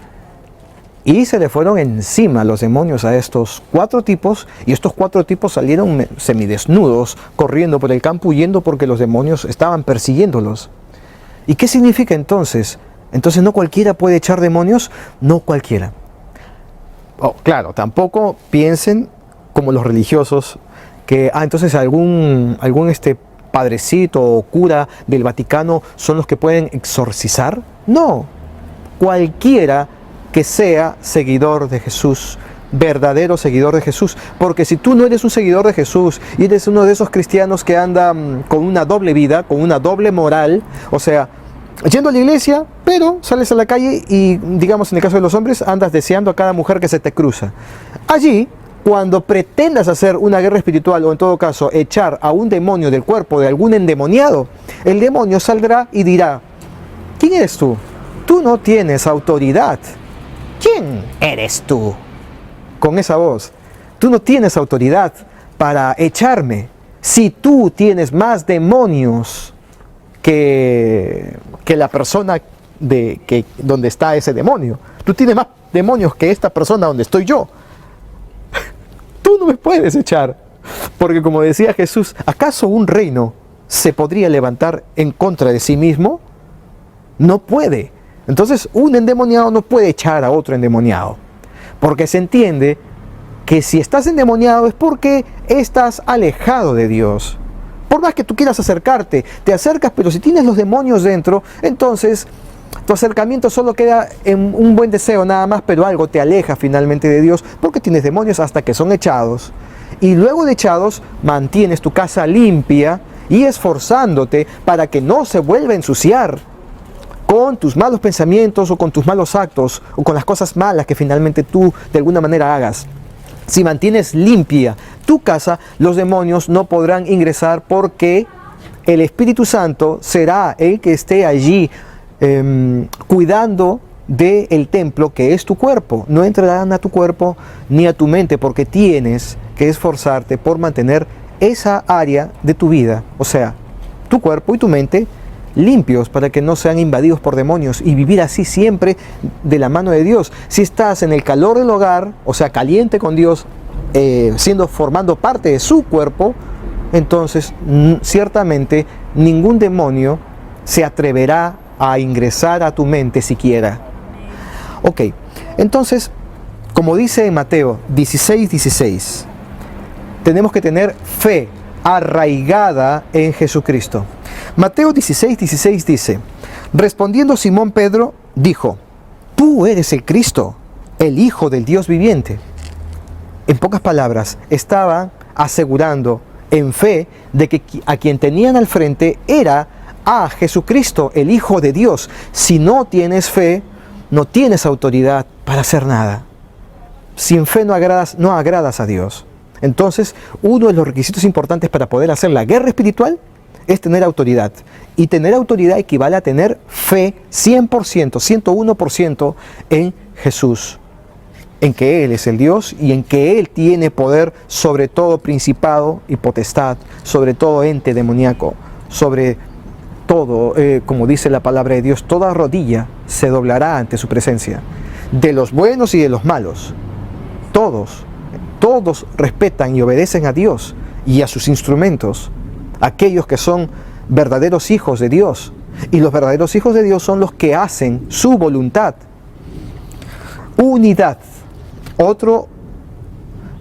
Y se le fueron encima los demonios a estos 4 tipos, y estos 4 tipos salieron semidesnudos, corriendo por el campo, huyendo porque los demonios estaban persiguiéndolos. ¿Y qué significa entonces? Entonces, ¿no cualquiera puede echar demonios? No cualquiera. Oh, claro, tampoco piensen como los religiosos, que entonces algún padrecito o cura del Vaticano son los que pueden exorcizar. No, cualquiera que sea seguidor de Jesús, verdadero seguidor de Jesús. Porque si tú no eres un seguidor de Jesús y eres uno de esos cristianos que andan con una doble vida, con una doble moral, o sea, yendo a la iglesia, pero sales a la calle y, digamos en el caso de los hombres, andas deseando a cada mujer que se te cruza. Allí, cuando pretendas hacer una guerra espiritual, o en todo caso echar a un demonio del cuerpo de algún endemoniado, el demonio saldrá y dirá, ¿quién eres tú? Tú no tienes autoridad. ¿Quién eres tú? Con esa voz, tú no tienes autoridad para echarme. Si tú tienes más demonios que la persona donde está ese demonio, tú tienes más demonios que esta persona donde estoy yo, tú no me puedes echar. Porque como decía Jesús, ¿acaso un reino se podría levantar en contra de sí mismo? No puede. Entonces un endemoniado no puede echar a otro endemoniado, porque se entiende que si estás endemoniado es porque estás alejado de Dios. Por más que tú quieras acercarte, te acercas, pero si tienes los demonios dentro, entonces tu acercamiento solo queda en un buen deseo nada más, pero algo te aleja finalmente de Dios, porque tienes demonios hasta que son echados. Y luego de echados, mantienes tu casa limpia y esforzándote para que no se vuelva a ensuciar con tus malos pensamientos o con tus malos actos o con las cosas malas que finalmente tú de alguna manera hagas. Si mantienes limpia tu casa, los demonios no podrán ingresar porque el Espíritu Santo será el que esté allí cuidando del templo que es tu cuerpo. No entrarán a tu cuerpo ni a tu mente porque tienes que esforzarte por mantener esa área de tu vida, o sea, tu cuerpo y tu mente limpios para que no sean invadidos por demonios y vivir así siempre de la mano de Dios. Si estás en el calor del hogar, o sea, caliente con Dios, formando parte de su cuerpo, entonces ciertamente ningún demonio se atreverá a ingresar a tu mente siquiera. Ok, entonces, como dice en Mateo 16:16, tenemos que tener fe arraigada en Jesucristo. Mateo 16:16 dice, respondiendo Simón Pedro, dijo, tú eres el Cristo, el Hijo del Dios viviente. En pocas palabras, estaban asegurando en fe de que a quien tenían al frente era a Jesucristo, el Hijo de Dios. Si no tienes fe, no tienes autoridad para hacer nada. Sin fe no agradas a Dios. Entonces, uno de los requisitos importantes para poder hacer la guerra espiritual es tener autoridad. Y tener autoridad equivale a tener fe 100%, 101% en Jesús. En que Él es el Dios y en que Él tiene poder sobre todo principado y potestad, sobre todo ente demoníaco, sobre todo, como dice la palabra de Dios, toda rodilla se doblará ante su presencia. De los buenos y de los malos. Todos respetan y obedecen a Dios y a sus instrumentos. Aquellos que son verdaderos hijos de Dios. Y los verdaderos hijos de Dios son los que hacen su voluntad. Unidad. Otro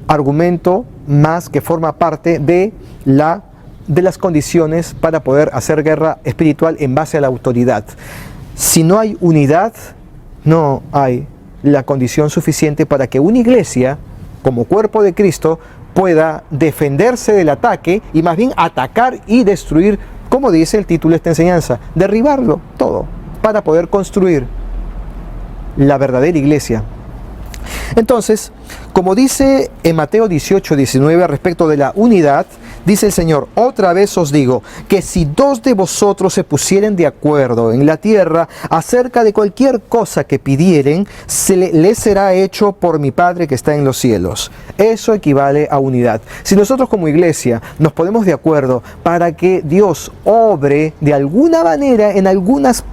argumento más que forma parte de las condiciones para poder hacer guerra espiritual en base a la autoridad. Si no hay unidad, no hay la condición suficiente para que una iglesia, como cuerpo de Cristo, pueda defenderse del ataque y más bien atacar y destruir, como dice el título de esta enseñanza, derribarlo todo para poder construir la verdadera iglesia. Entonces, como dice en Mateo 18:19 respecto de la unidad, dice el Señor, otra vez os digo, que si dos de vosotros se pusieren de acuerdo en la tierra acerca de cualquier cosa que pidieren, les será hecho por mi Padre que está en los cielos. Eso equivale a unidad. Si nosotros como iglesia nos ponemos de acuerdo para que Dios obre de alguna manera en algunas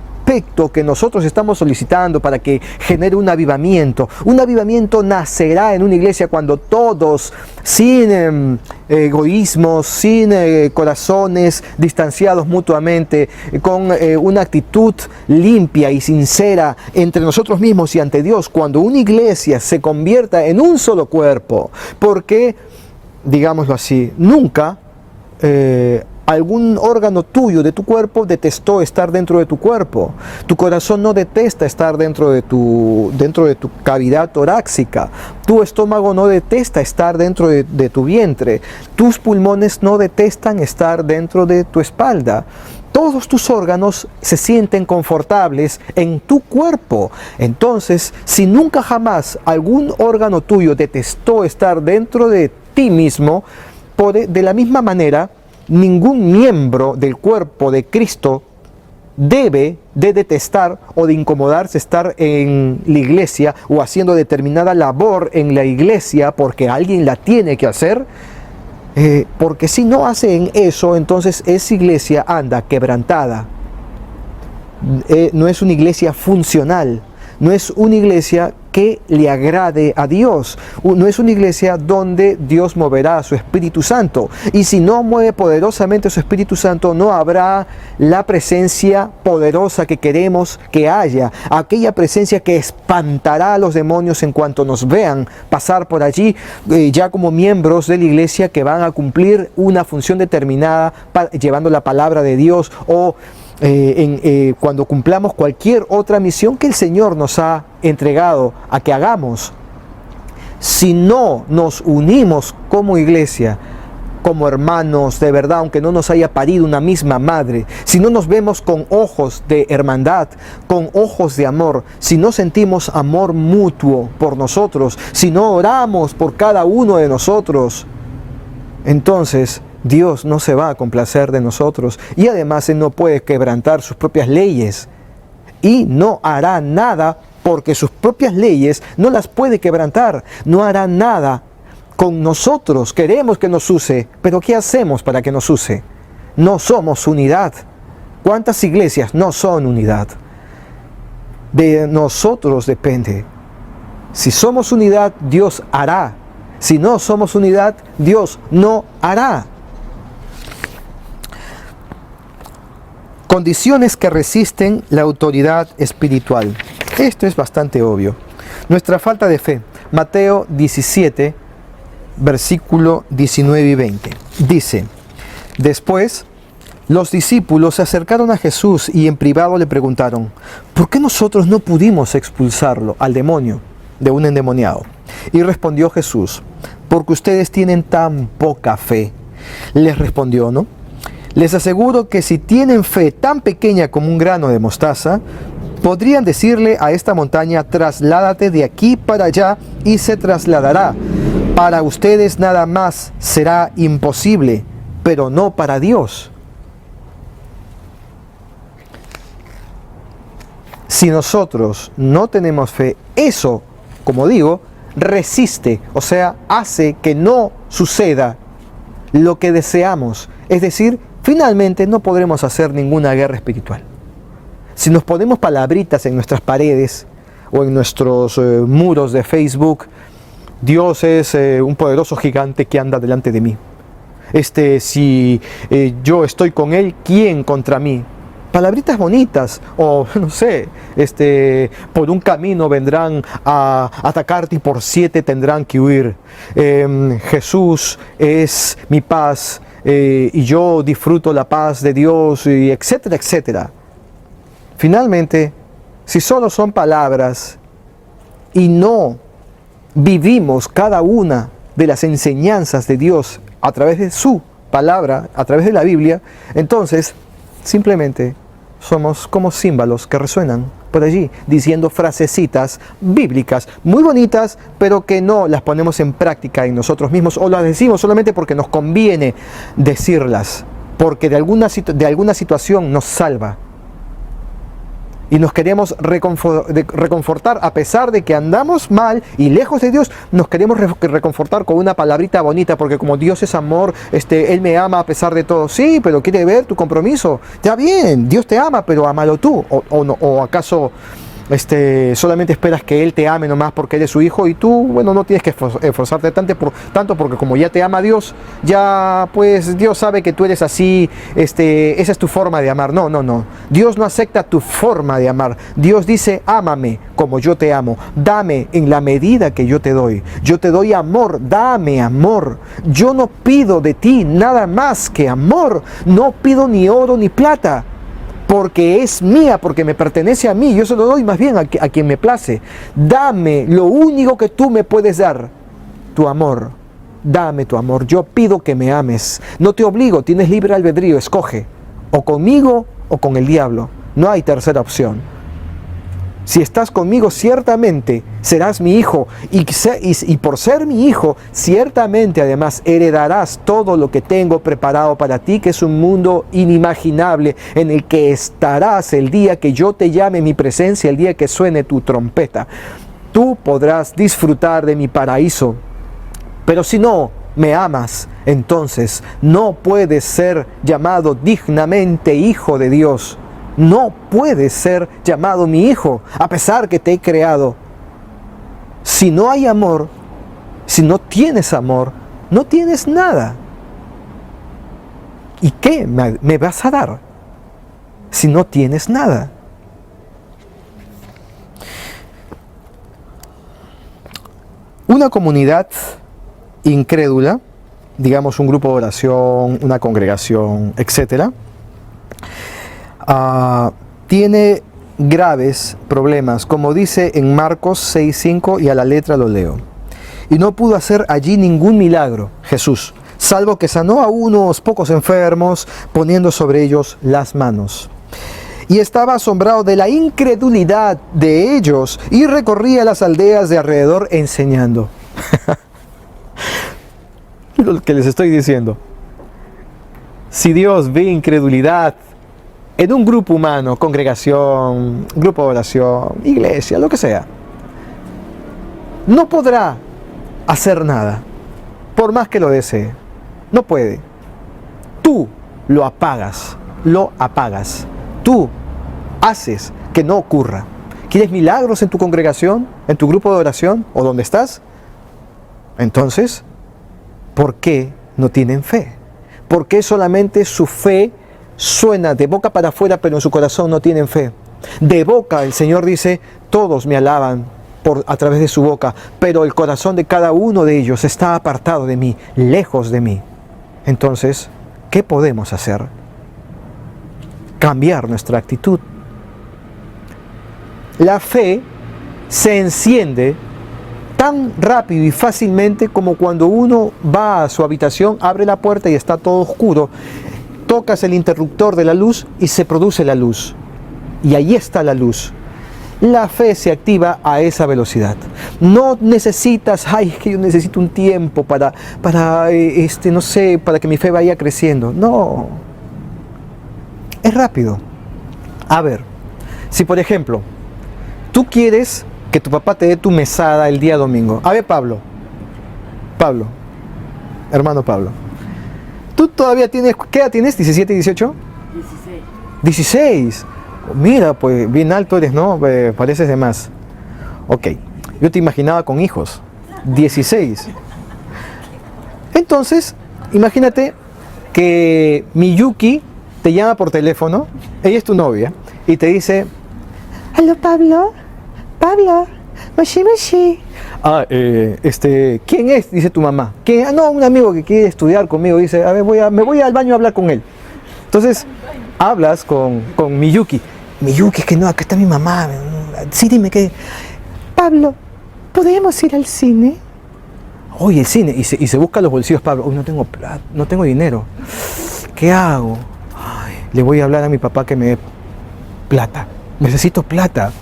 que nosotros estamos solicitando para que genere un avivamiento. Un avivamiento nacerá en una iglesia cuando todos, sin egoísmos, sin corazones distanciados mutuamente, con una actitud limpia y sincera entre nosotros mismos y ante Dios, cuando una iglesia se convierta en un solo cuerpo, porque, digámoslo así, nunca algún órgano tuyo de tu cuerpo detestó estar dentro de tu cuerpo. Tu corazón no detesta estar dentro de tu cavidad torácica. Tu estómago no detesta estar dentro de tu vientre. Tus pulmones no detestan estar dentro de tu espalda. Todos tus órganos se sienten confortables en tu cuerpo. Entonces, si nunca jamás algún órgano tuyo detestó estar dentro de ti mismo, de la misma manera, ningún miembro del cuerpo de Cristo debe de detestar o de incomodarse estar en la iglesia o haciendo determinada labor en la iglesia porque alguien la tiene que hacer, Porque si no hacen eso, entonces esa iglesia anda quebrantada. No es una iglesia funcional, no es una iglesia que le agrade a Dios, no es una iglesia donde Dios moverá a su Espíritu Santo. Y si no mueve poderosamente su Espíritu Santo, no habrá la presencia poderosa que queremos que haya, aquella presencia que espantará a los demonios en cuanto nos vean pasar por allí, ya como miembros de la iglesia que van a cumplir una función determinada, llevando la palabra de Dios, o cuando cumplamos cualquier otra misión que el Señor nos ha entregado a que hagamos. Si no nos unimos como iglesia, como hermanos de verdad, aunque no nos haya parido una misma madre, si no nos vemos con ojos de hermandad, con ojos de amor, si no sentimos amor mutuo por nosotros, si no oramos por cada uno de nosotros, entonces Dios no se va a complacer de nosotros, y además Él no puede quebrantar sus propias leyes y no hará nada, porque sus propias leyes no las puede quebrantar. No hará nada con nosotros. Queremos que nos use, pero ¿qué hacemos para que nos use? No somos unidad. ¿Cuántas iglesias no son unidad? De nosotros depende. Si somos unidad, Dios hará. Si no somos unidad, Dios no hará. Condiciones que resisten la autoridad espiritual. Esto es bastante obvio. Nuestra falta de fe. Mateo 17, versículo 19 y 20. Dice: después, los discípulos se acercaron a Jesús y en privado le preguntaron: ¿por qué nosotros no pudimos expulsarlo, al demonio, de un endemoniado? Y respondió Jesús: porque ustedes tienen tan poca fe. Les respondió, ¿no? Les aseguro que si tienen fe tan pequeña como un grano de mostaza, podrían decirle a esta montaña: trasládate de aquí para allá, y se trasladará. Para ustedes nada más será imposible, pero no para Dios. Si nosotros no tenemos fe, eso, como digo, resiste, o sea, hace que no suceda lo que deseamos. Es decir, finalmente no podremos hacer ninguna guerra espiritual. Si nos ponemos palabritas en nuestras paredes o en nuestros muros de Facebook: Dios es un poderoso gigante que anda delante de mí. Si yo estoy con Él, ¿quién contra mí? Palabritas bonitas, o no sé, por un camino vendrán a atacarte y por 7 tendrán que huir. Jesús es mi paz, y yo disfruto la paz de Dios, y etcétera, etcétera. Finalmente, si solo son palabras y no vivimos cada una de las enseñanzas de Dios a través de su palabra, a través de la Biblia, entonces simplemente somos como címbalos que resuenan por allí, diciendo frasecitas bíblicas muy bonitas, pero que no las ponemos en práctica en nosotros mismos, o las decimos solamente porque nos conviene decirlas, porque de alguna situación nos salva. Y nos queremos reconfortar, a pesar de que andamos mal y lejos de Dios, nos queremos reconfortar con una palabrita bonita, porque como Dios es amor, Él me ama a pesar de todo. Sí, pero quiere ver tu compromiso. Ya bien, Dios te ama, pero ámalo tú. ¿O acaso solamente esperas que Él te ame nomás porque eres su hijo, y tú, bueno, no tienes que esforzarte tanto porque como ya te ama Dios, ya pues Dios sabe que tú eres así, esa es tu forma de amar? No. Dios no acepta tu forma de amar. Dios dice: ámame como yo te amo, dame en la medida que yo te doy. Yo te doy amor, dame amor. Yo no pido de ti nada más que amor. No pido ni oro ni plata, porque es mía, porque me pertenece a mí. Yo se lo doy más bien a quien me place. Dame lo único que tú me puedes dar: tu amor. Dame tu amor. Yo pido que me ames. No te obligo, tienes libre albedrío. Escoge, o conmigo o con el diablo. No hay tercera opción. Si estás conmigo, ciertamente serás mi hijo, y por ser mi hijo, ciertamente además heredarás todo lo que tengo preparado para ti, que es un mundo inimaginable en el que estarás el día que yo te llame a mi presencia, el día que suene tu trompeta. Tú podrás disfrutar de mi paraíso. Pero si no me amas, entonces no puedes ser llamado dignamente hijo de Dios. No puedes ser llamado mi hijo, a pesar que te he creado. Si no hay amor, si no tienes amor, no tienes nada. ¿Y qué me vas a dar si no tienes nada? Una comunidad incrédula, digamos un grupo de oración, una congregación, etc., tiene graves problemas, como dice en Marcos 6:5, y a la letra lo leo. Y no pudo hacer allí ningún milagro, Jesús, salvo que sanó a unos pocos enfermos, poniendo sobre ellos las manos. Y estaba asombrado de la incredulidad de ellos, y recorría las aldeas de alrededor enseñando. Lo que les estoy diciendo. Si Dios ve incredulidad en un grupo humano, congregación, grupo de oración, iglesia, lo que sea, no podrá hacer nada, por más que lo desee. No puede. Tú lo apagas, Tú haces que no ocurra. ¿Quieres milagros en tu congregación, en tu grupo de oración o donde estás? Entonces, ¿por qué no tienen fe? ¿Por qué solamente su fe suena de boca para afuera, pero en su corazón no tienen fe? De boca, el Señor dice, todos me alaban a través de su boca, pero el corazón de cada uno de ellos está apartado de mí, lejos de mí. Entonces, ¿qué podemos hacer? Cambiar nuestra actitud. La fe se enciende tan rápido y fácilmente como cuando uno va a su habitación, abre la puerta y está todo oscuro, tocas el interruptor de la luz y se produce la luz. Y ahí está la luz. La fe se activa a esa velocidad. No necesitas, es que yo necesito un tiempo para no sé, para que mi fe vaya creciendo. No. Es rápido. A ver, si por ejemplo, tú quieres que tu papá te dé tu mesada el día domingo. A ver, Pablo, hermano Pablo, ¿tú todavía tienes, qué edad tienes? ¿17, 18? 16. Mira, pues bien alto eres, ¿no? Pareces de más. Ok, yo te imaginaba con hijos. 16. Entonces, imagínate que Miyuki te llama por teléfono, ella es tu novia, y te dice: "Aló, Pablo, Mashi. ¿Quién es?", dice tu mamá. ¿Quién? "Ah, no, un amigo que quiere estudiar conmigo", dice. "A ver, me voy al baño a hablar con él". Entonces, hablas con Miyuki. "Miyuki, es que no, acá está mi mamá. Sí, dime que... Pablo, ¿podemos ir al cine?". "Oye, el cine", y se busca los bolsillos Pablo. "Uy, no tengo plata, no tengo dinero. ¿Qué hago? Le voy a hablar a mi papá que me dé plata. Necesito plata.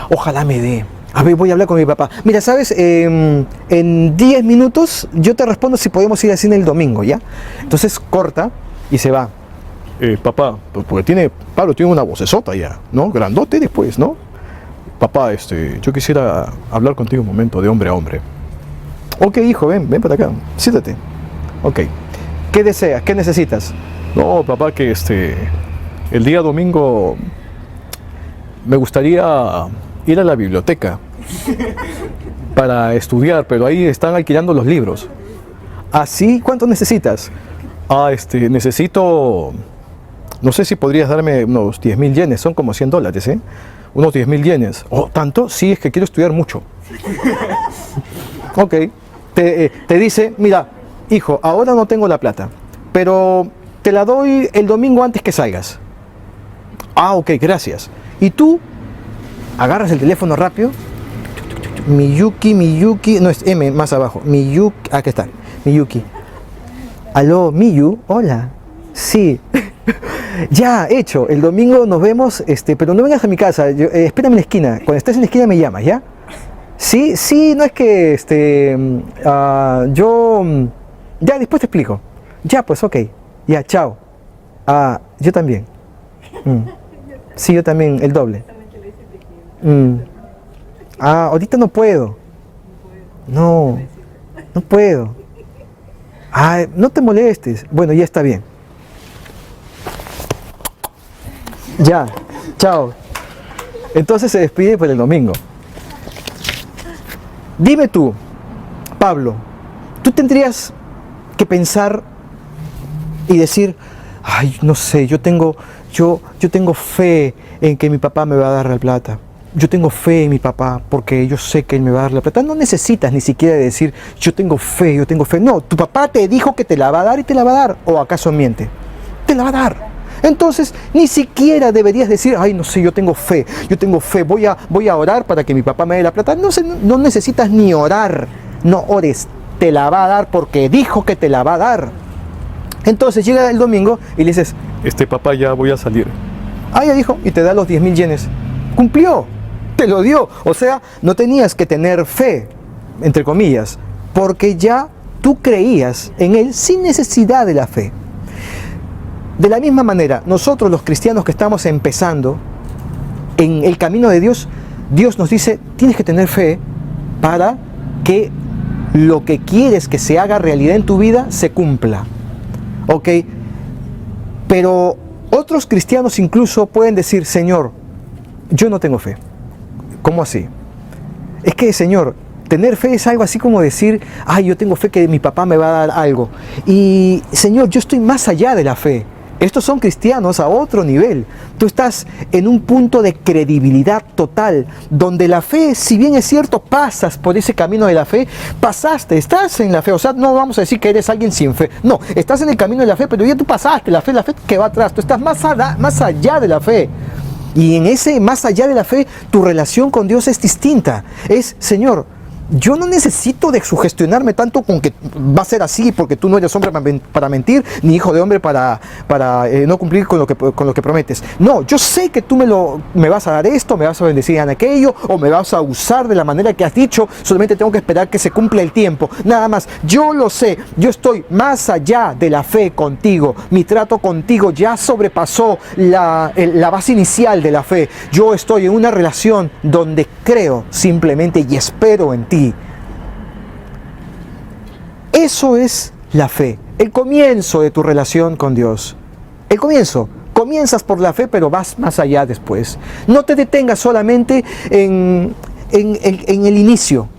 Ojalá me dé. A ver, voy a hablar con mi papá. Mira, ¿sabes? En 10 minutos yo te respondo si podemos ir al cine el domingo, ¿ya?". Entonces corta y se va. "Papá, porque Pablo tiene una vocesota ya, ¿no? Grandote después, ¿no? Papá, yo quisiera hablar contigo un momento de hombre a hombre". "Ok, hijo, ven para acá, siéntate". "Ok, ¿qué deseas? ¿Qué necesitas?". "No, papá, que el día domingo me gustaría ir a la biblioteca para estudiar, pero ahí están alquilando los libros". "¿Así? ¿Cuánto necesitas?". Necesito, no sé si podrías darme unos 10.000 yenes, son como $100, ¿eh? Unos 10.000 yenes. "¿Oh, tanto? Sí, es que quiero estudiar mucho". Ok, te dice: "Mira, hijo, ahora no tengo la plata, pero te la doy el domingo antes que salgas". "Ah, ok, gracias". Y tú agarras el teléfono rápido. Miyuki, no es M más abajo. Miyuki, aquí está, Miyuki. "Aló, Miyu, hola. Sí, ya, hecho, el domingo nos vemos, pero no vengas a mi casa, espérame en la esquina. Cuando estés en la esquina me llamas, ¿ya?". Sí, no es que, ya, después te explico. "Ya, pues, ok, ya, chao". Yo también. Sí, yo también, el doble. Ahorita no puedo. No puedo. Ah, no te molestes. Bueno, ya está bien. Ya, chao. Entonces se despide por el domingo. Dime tú, Pablo, tú tendrías que pensar y decir, ay, no sé, yo tengo fe en que mi papá me va a dar la plata. Yo tengo fe en mi papá porque yo sé que él me va a dar la plata. No necesitas ni siquiera decir, yo tengo fe, yo tengo fe. No, tu papá te dijo que te la va a dar y te la va a dar. ¿O acaso miente? Te la va a dar. Entonces, ni siquiera deberías decir, ay, no sé, yo tengo fe, voy a orar para que mi papá me dé la plata. No necesitas ni orar, no ores, te la va a dar porque dijo que te la va a dar. Entonces llega el domingo y le dices, papá, ya voy a salir. Ah, ya dijo, y te da los 10,000 yenes. Cumplió, te lo dio. O sea, no tenías que tener fe, entre comillas, porque ya tú creías en él sin necesidad de la fe. De la misma manera, nosotros los cristianos que estamos empezando en el camino de Dios, Dios nos dice, tienes que tener fe para que lo que quieres que se haga realidad en tu vida se cumpla. ¿Ok? Pero otros cristianos incluso pueden decir, Señor, yo no tengo fe. ¿Cómo así? Es que, Señor, tener fe es algo así como decir, ay, yo tengo fe que mi papá me va a dar algo. Y, Señor, yo estoy más allá de la fe. Estos son cristianos a otro nivel. Tú estás en un punto de credibilidad total, donde la fe, si bien es cierto, pasas por ese camino de la fe, estás en la fe. O sea, no vamos a decir que eres alguien sin fe. No, estás en el camino de la fe, pero ya tú pasaste la fe que va atrás. Tú estás más allá de la fe. Y en ese más allá de la fe, tu relación con Dios es distinta. Es, Señor, yo no necesito de sugestionarme tanto con que va a ser así porque tú no eres hombre para mentir, ni hijo de hombre para no cumplir con lo que prometes. No, yo sé que tú me vas a dar esto, me vas a bendecir en aquello, o me vas a usar de la manera que has dicho, solamente tengo que esperar que se cumpla el tiempo. Nada más, yo lo sé, yo estoy más allá de la fe contigo. Mi trato contigo ya sobrepasó la base inicial de la fe. Yo estoy en una relación donde creo simplemente y espero en ti. Eso es la fe, el comienzo de tu relación con Dios. El comienzo. Comienzas por la fe, pero vas más allá después. No te detengas solamente en el inicio.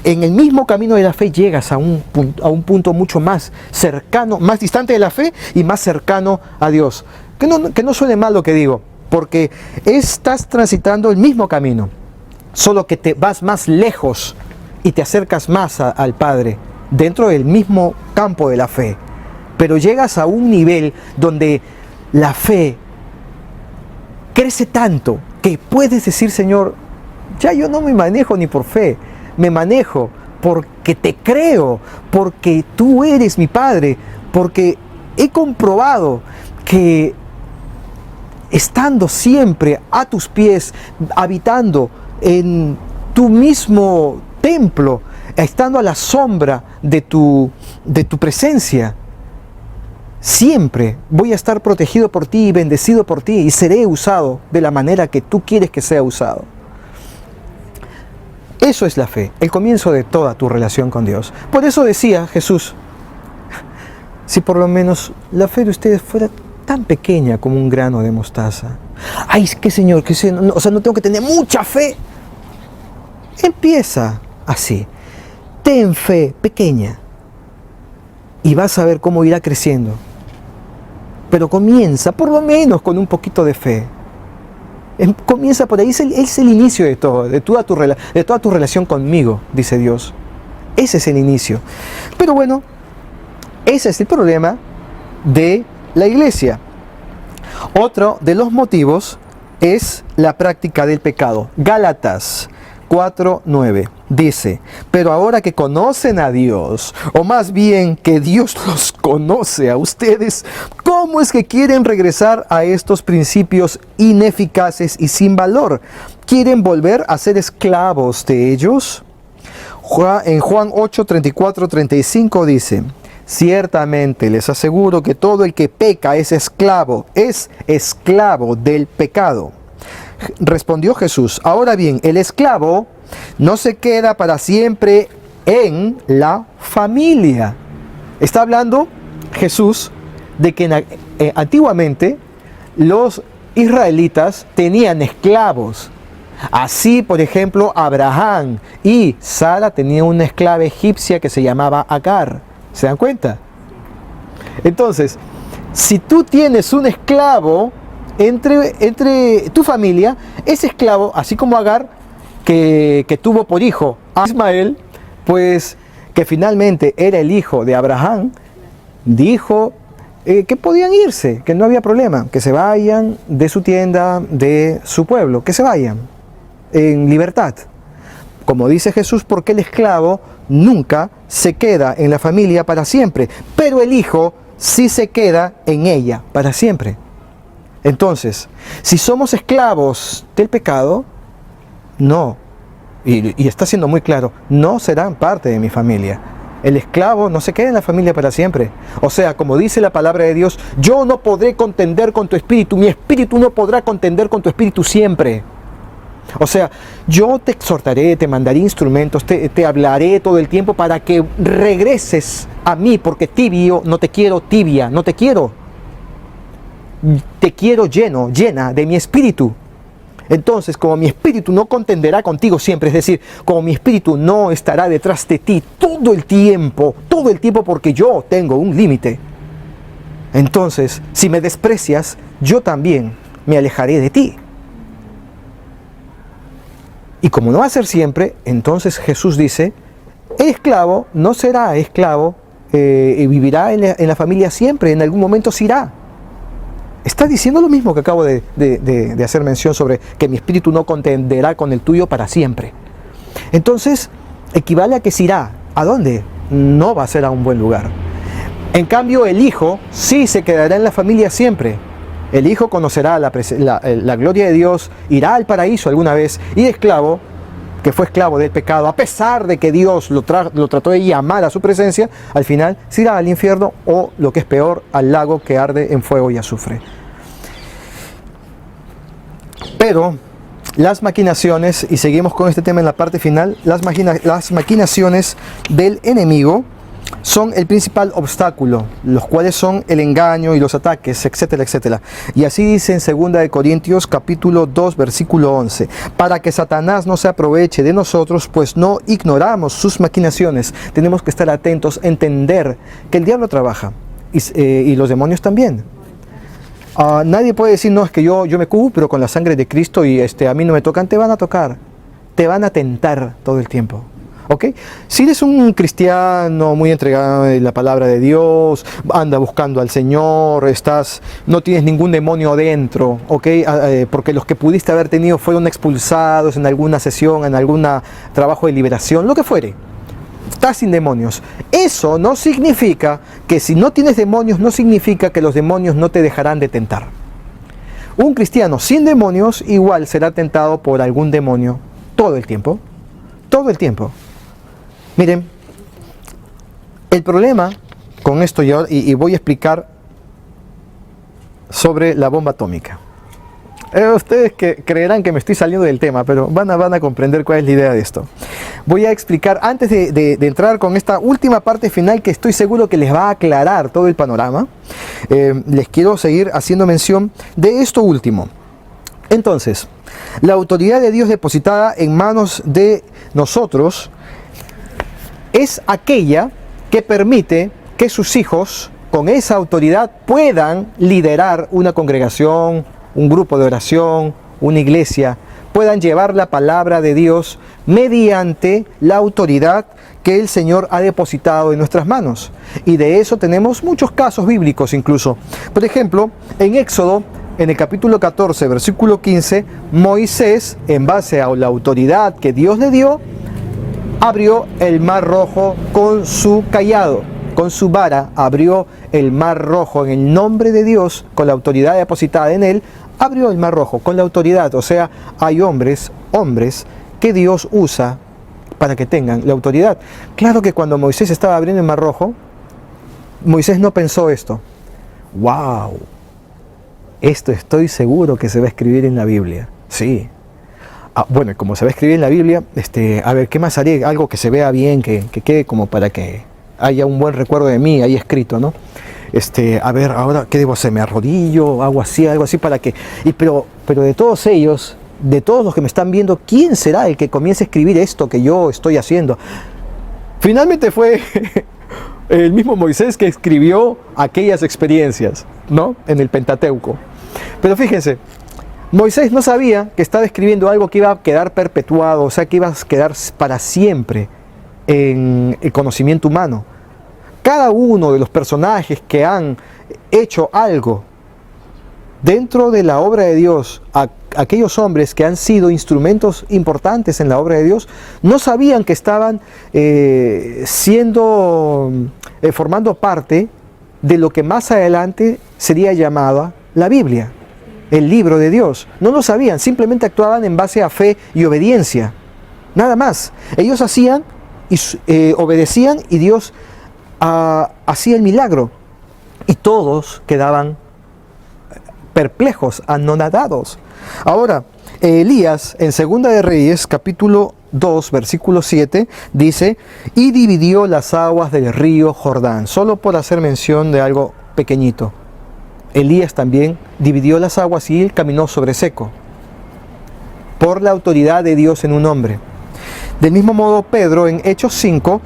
En el mismo camino de la fe llegas a un punto mucho más cercano, más distante de la fe y más cercano a Dios. Que no suene mal lo que digo, porque estás transitando el mismo camino, solo que te vas más lejos y te acercas más al Padre, dentro del mismo campo de la fe. Pero llegas a un nivel donde la fe crece tanto que puedes decir, Señor, ya yo no me manejo ni por fe, me manejo porque te creo, porque tú eres mi Padre, porque he comprobado que estando siempre a tus pies, habitando en tu mismo templo, estando a la sombra de tu presencia, siempre voy a estar protegido por ti y bendecido por ti y seré usado de la manera que tú quieres que sea usado. Eso es la fe, el comienzo de toda tu relación con Dios. Por eso decía Jesús, si por lo menos la fe de ustedes fuera tan pequeña como un grano de mostaza. Ay, es que Señor, o sea, no tengo que tener mucha fe. Empieza así. Ten fe pequeña y vas a ver cómo irá creciendo. Pero comienza por lo menos con un poquito de fe. Comienza por ahí, es el inicio de todo, de toda tu relación conmigo, dice Dios. Ese es el inicio. Pero bueno, ese es el problema de la iglesia. Otro de los motivos es la práctica del pecado. Gálatas 4:9 dice, pero ahora que conocen a Dios, o más bien que Dios los conoce a ustedes, ¿cómo es que quieren regresar a estos principios ineficaces y sin valor? ¿Quieren volver a ser esclavos de ellos? En Juan 8:34-35 dice, ciertamente les aseguro que todo el que peca es esclavo del pecado. Respondió Jesús, ahora bien, el esclavo no se queda para siempre en la familia. Está hablando Jesús de que antiguamente los israelitas tenían esclavos. Así, por ejemplo, Abraham y Sara tenían una esclava egipcia que se llamaba Agar. ¿Se dan cuenta? Entonces, si tú tienes un esclavo entre tu familia, ese esclavo, así como Agar, que tuvo por hijo a Ismael, pues que finalmente era el hijo de Abraham, dijo que podían irse, que no había problema, que se vayan de su tienda, de su pueblo, que se vayan en libertad. Como dice Jesús, porque el esclavo nunca se queda en la familia para siempre, pero el hijo sí se queda en ella para siempre. Entonces, si somos esclavos del pecado, no, y está siendo muy claro, no serán parte de mi familia. El esclavo no se queda en la familia para siempre. O sea, como dice la palabra de Dios, yo no podré contender con tu espíritu, mi espíritu no podrá contender con tu espíritu siempre. O sea, yo te exhortaré, te mandaré instrumentos, te hablaré todo el tiempo para que regreses a mí, porque tibio, no te quiero tibia, no te quiero. Te quiero llena de mi espíritu. Entonces, como mi espíritu no contenderá contigo siempre, es decir, como mi espíritu no estará detrás de ti todo el tiempo porque yo tengo un límite. Entonces, si me desprecias, yo también me alejaré de ti. Y como no va a ser siempre, entonces Jesús dice, el esclavo no será esclavo y vivirá en la familia siempre, en algún momento se irá. Está diciendo lo mismo que acabo de hacer mención sobre que mi espíritu no contenderá con el tuyo para siempre. Entonces, equivale a que se irá. ¿A dónde? No va a ser a un buen lugar. En cambio, el hijo sí se quedará en la familia siempre. El hijo conocerá la gloria de Dios, irá al paraíso alguna vez, y el esclavo, que fue esclavo del pecado, a pesar de que Dios lo trató de llamar a su presencia, al final se irá al infierno o, lo que es peor, al lago que arde en fuego y azufre. Pero las maquinaciones, y seguimos con este tema en la parte final, las maquinaciones del enemigo son el principal obstáculo, los cuales son el engaño y los ataques, etcétera, etcétera. Y así dice en 2 Corintios capítulo 2, versículo 11, para que Satanás no se aproveche de nosotros, pues no ignoramos sus maquinaciones. Tenemos que estar atentos, entender que el diablo trabaja y los demonios también. Nadie puede decir, no, es que yo me cubro con la sangre de Cristo y a mí no me tocan. Te van a tocar, te van a tentar todo el tiempo. ¿Ok? Si eres un cristiano muy entregado en la palabra de Dios, anda buscando al Señor, no tienes ningún demonio dentro, ¿ok? Porque los que pudiste haber tenido fueron expulsados en alguna sesión, en algún trabajo de liberación, lo que fuere. Estás sin demonios. Eso no significa que si no tienes demonios, no significa que los demonios no te dejarán de tentar. Un cristiano sin demonios igual será tentado por algún demonio todo el tiempo. Todo el tiempo. Miren, el problema con esto, y voy a explicar sobre la bomba atómica. Ustedes que creerán que me estoy saliendo del tema, pero van a comprender cuál es la idea de esto. Voy a explicar, antes de entrar con esta última parte final que estoy seguro que les va a aclarar todo el panorama, les quiero seguir haciendo mención de esto último. Entonces, la autoridad de Dios depositada en manos de nosotros es aquella que permite que sus hijos, con esa autoridad, puedan liderar una congregación, un grupo de oración, una iglesia, puedan llevar la palabra de Dios mediante la autoridad que el Señor ha depositado en nuestras manos. Y de eso tenemos muchos casos bíblicos incluso. Por ejemplo, en Éxodo, en el capítulo 14, versículo 15, Moisés, en base a la autoridad que Dios le dio, abrió el mar rojo con su cayado, con su vara, abrió el mar rojo en el nombre de Dios, con la autoridad depositada en él, abrió el mar rojo con la autoridad. O sea, hay hombres que Dios usa para que tengan la autoridad. Claro que cuando Moisés estaba abriendo el mar rojo, Moisés no pensó esto. ¡Wow! Esto estoy seguro que se va a escribir en la Biblia. Sí. Bueno, y como se va a escribir en la Biblia, a ver, ¿qué más haré? Algo que se vea bien, que quede como para que haya un buen recuerdo de mí ahí escrito, ¿no? A ver, ahora, ¿qué debo hacer? ¿Me arrodillo? Algo así para que... Pero de todos ellos, de todos los que me están viendo, ¿quién será el que comience a escribir esto que yo estoy haciendo? Finalmente fue el mismo Moisés que escribió aquellas experiencias, ¿no? En el Pentateuco. Pero fíjense, Moisés no sabía que estaba escribiendo algo que iba a quedar perpetuado, o sea, que iba a quedar para siempre en el conocimiento humano. Cada uno de los personajes que han hecho algo dentro de la obra de Dios, aquellos hombres que han sido instrumentos importantes en la obra de Dios, no sabían que estaban formando parte de lo que más adelante sería llamada la Biblia, el libro de Dios. No lo sabían, simplemente actuaban en base a fe y obediencia. Nada más. Ellos hacían y obedecían y Dios hacía el milagro. Y todos quedaban perplejos, anonadados. Ahora, Elías, en 2 de Reyes, capítulo 2, versículo 7, dice, y dividió las aguas del río Jordán, solo por hacer mención de algo pequeñito. Elías también dividió las aguas y él caminó sobre seco, por la autoridad de Dios en un hombre. Del mismo modo, Pedro, en Hechos 5,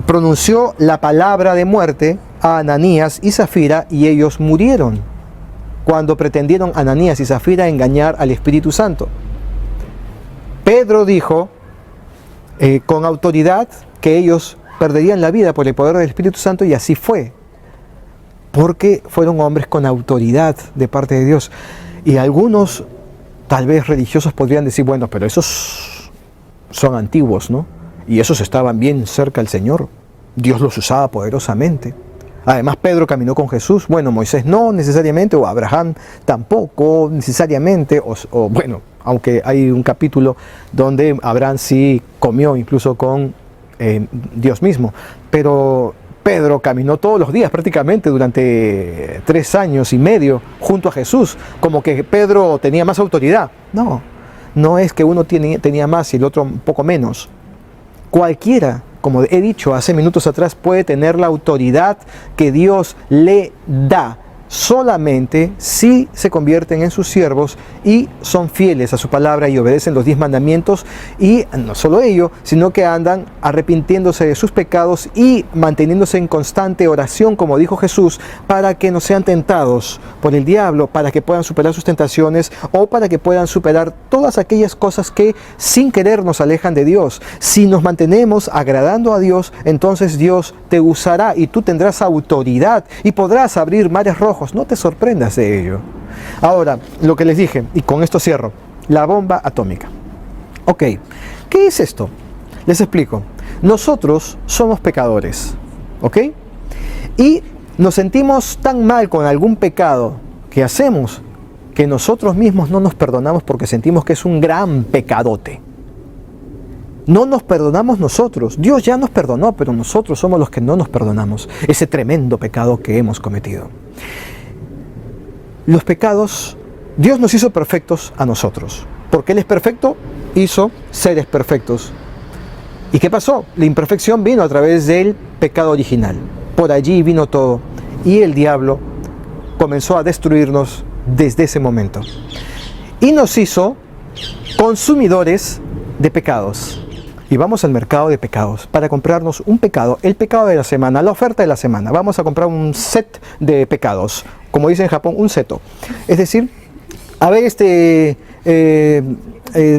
pronunció la palabra de muerte a Ananías y Zafira, y ellos murieron cuando pretendieron Ananías y Zafira engañar al Espíritu Santo. Pedro dijo con autoridad que ellos perderían la vida por el poder del Espíritu Santo, y así fue, porque fueron hombres con autoridad de parte de Dios. Y algunos, tal vez religiosos, podrían decir, bueno, pero esos son antiguos, ¿no? Y esos estaban bien cerca del Señor. Dios los usaba poderosamente. Además, Pedro caminó con Jesús. Bueno, Moisés no necesariamente, o Abraham tampoco necesariamente, o bueno, aunque hay un capítulo donde Abraham sí comió incluso con Dios mismo. Pero Pedro caminó todos los días prácticamente durante 3 años y medio junto a Jesús, como que Pedro tenía más autoridad. No es que uno tenía más y el otro un poco menos. Cualquiera, como he dicho hace minutos atrás, puede tener la autoridad que Dios le da, solamente si se convierten en sus siervos y son fieles a su palabra y obedecen los 10 mandamientos, y no solo ello, sino que andan arrepintiéndose de sus pecados y manteniéndose en constante oración, como dijo Jesús, para que no sean tentados por el diablo, para que puedan superar sus tentaciones o para que puedan superar todas aquellas cosas que sin querer nos alejan de Dios. Si nos mantenemos agradando a Dios, entonces Dios te usará y tú tendrás autoridad y podrás abrir mares rojos. No te sorprendas de ello. Ahora, lo que les dije, y con esto cierro, la bomba atómica. Ok, ¿qué es esto? Les explico. Nosotros somos pecadores, ¿ok? Y nos sentimos tan mal con algún pecado que hacemos que nosotros mismos no nos perdonamos porque sentimos que es un gran pecadote. No nos perdonamos nosotros. Dios ya nos perdonó, pero nosotros somos los que no nos perdonamos ese tremendo pecado que hemos cometido. Los pecados, Dios nos hizo perfectos a nosotros. Porque Él es perfecto, hizo seres perfectos. ¿Y qué pasó? La imperfección vino a través del pecado original. Por allí vino todo. Y el diablo comenzó a destruirnos desde ese momento. Y nos hizo consumidores de pecados. Y vamos al mercado de pecados para comprarnos un pecado, el pecado de la semana, la oferta de la semana. Vamos a comprar un set de pecados, como dice en Japón, un seto. Es decir, a ver,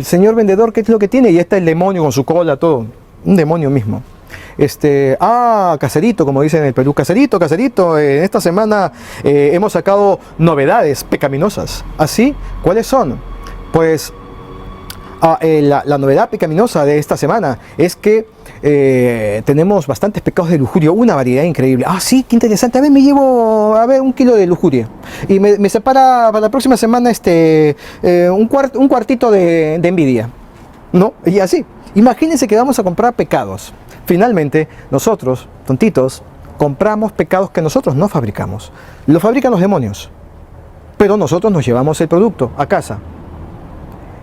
señor vendedor, ¿qué es lo que tiene? Y está el demonio con su cola, todo. Un demonio mismo. Caserito, como dicen en el Perú. Caserito, en esta semana hemos sacado novedades pecaminosas. ¿Así? ¿Cuáles son? Pues la novedad pecaminosa de esta semana es que tenemos bastantes pecados de lujuria, una variedad increíble. Sí, qué interesante. A ver, me llevo 1 kilo de lujuria y me separa para la próxima semana un cuartito de envidia, ¿no? Y así, imagínense que vamos a comprar pecados. Finalmente, nosotros, tontitos, compramos pecados que nosotros no fabricamos. Los fabrican los demonios, pero nosotros nos llevamos el producto a casa.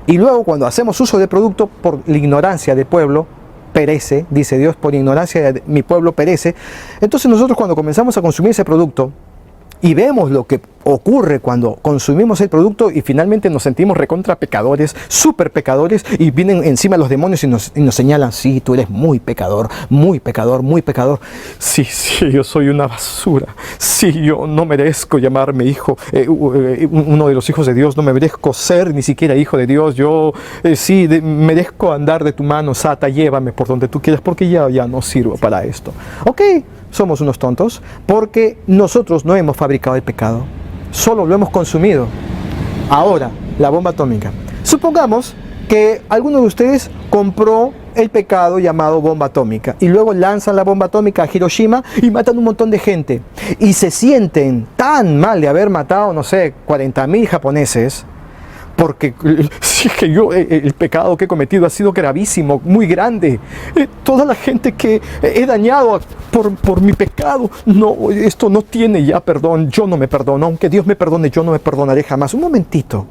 Y luego cuando hacemos uso del producto por la ignorancia del pueblo, perece, dice Dios, por ignorancia de mi pueblo perece. Entonces nosotros cuando comenzamos a consumir ese producto y vemos lo que ocurre cuando consumimos el producto y finalmente nos sentimos recontra pecadores, súper pecadores, y vienen encima los demonios y nos señalan: sí, tú eres muy pecador, muy pecador, muy pecador. Sí, yo soy una basura. Sí, yo no merezco llamarme hijo, uno de los hijos de Dios, no me merezco ser ni siquiera hijo de Dios. Yo merezco andar de tu mano, Sata, llévame por donde tú quieras, porque ya no sirvo para esto. Ok, somos unos tontos porque nosotros no hemos fabricado el pecado, solo lo hemos consumido. Ahora, la bomba atómica. Supongamos que alguno de ustedes compró el pecado llamado bomba atómica y luego lanzan la bomba atómica a Hiroshima y matan un montón de gente y se sienten tan mal de haber matado, no sé, 40.000 japoneses, porque si es que el pecado que he cometido ha sido gravísimo, muy grande. Toda la gente que he dañado por mi pecado, no, esto no tiene ya perdón. Yo no me perdono, aunque Dios me perdone, yo no me perdonaré jamás. Un momentito,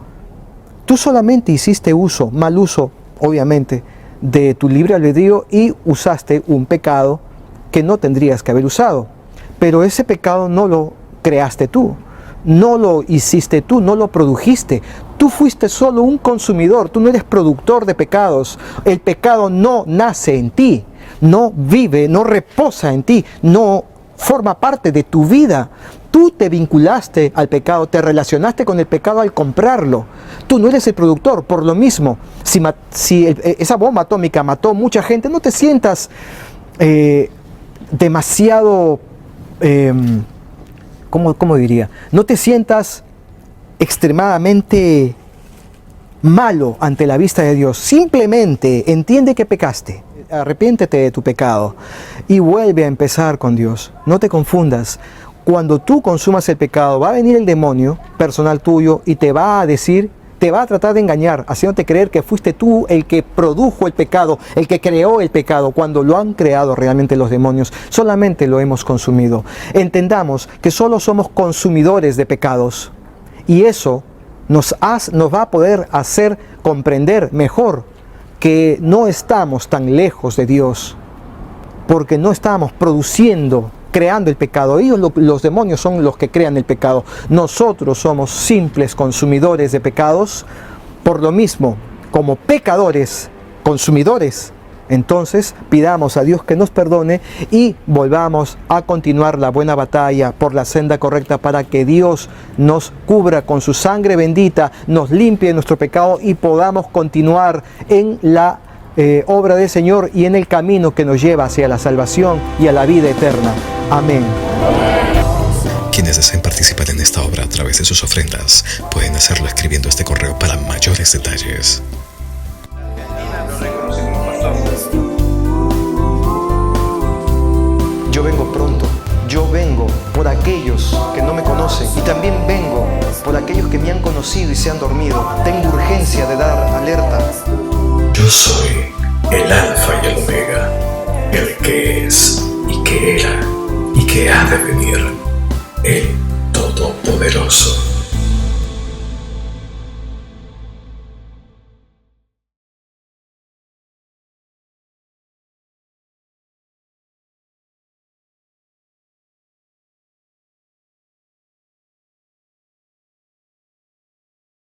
tú solamente hiciste mal uso, obviamente, de tu libre albedrío y usaste un pecado que no tendrías que haber usado. Pero ese pecado no lo creaste tú, no lo hiciste tú, no lo produjiste. Tú fuiste solo un consumidor, tú no eres productor de pecados. El pecado no nace en ti, no vive, no reposa en ti, no forma parte de tu vida. Tú te vinculaste al pecado, te relacionaste con el pecado al comprarlo. Tú no eres el productor. Por lo mismo, si esa bomba atómica mató mucha gente, no te sientas demasiado, ¿cómo diría? No te sientas extremadamente malo ante la vista de Dios. Simplemente entiende que pecaste, arrepiéntete de tu pecado y vuelve a empezar con Dios. No te confundas. Cuando tú consumas el pecado, va a venir el demonio personal tuyo y te va a tratar de engañar, haciéndote creer que fuiste tú el que produjo el pecado, el que creó el pecado, cuando lo han creado realmente los demonios. Solamente lo hemos consumido. Entendamos que solo somos consumidores de pecados. Y eso nos va a poder hacer comprender mejor que no estamos tan lejos de Dios, porque no estamos creando el pecado. Ellos, los demonios, son los que crean el pecado. Nosotros somos simples consumidores de pecados. Por lo mismo, como pecadores, consumidores, entonces pidamos a Dios que nos perdone y volvamos a continuar la buena batalla por la senda correcta, para que Dios nos cubra con su sangre bendita, nos limpie de nuestro pecado y podamos continuar en la obra del Señor y en el camino que nos lleva hacia la salvación y a la vida eterna. Amén. Quienes deseen participar en esta obra a través de sus ofrendas pueden hacerlo escribiendo este correo para mayores detalles. Argentina lo reconoce como pastor. Yo vengo pronto, yo vengo por aquellos que no me conocen y también vengo por aquellos que me han conocido y se han dormido. Tengo urgencia de dar alerta. Yo soy el Alfa y el Omega, el que es y que era y que ha de venir, el Todopoderoso.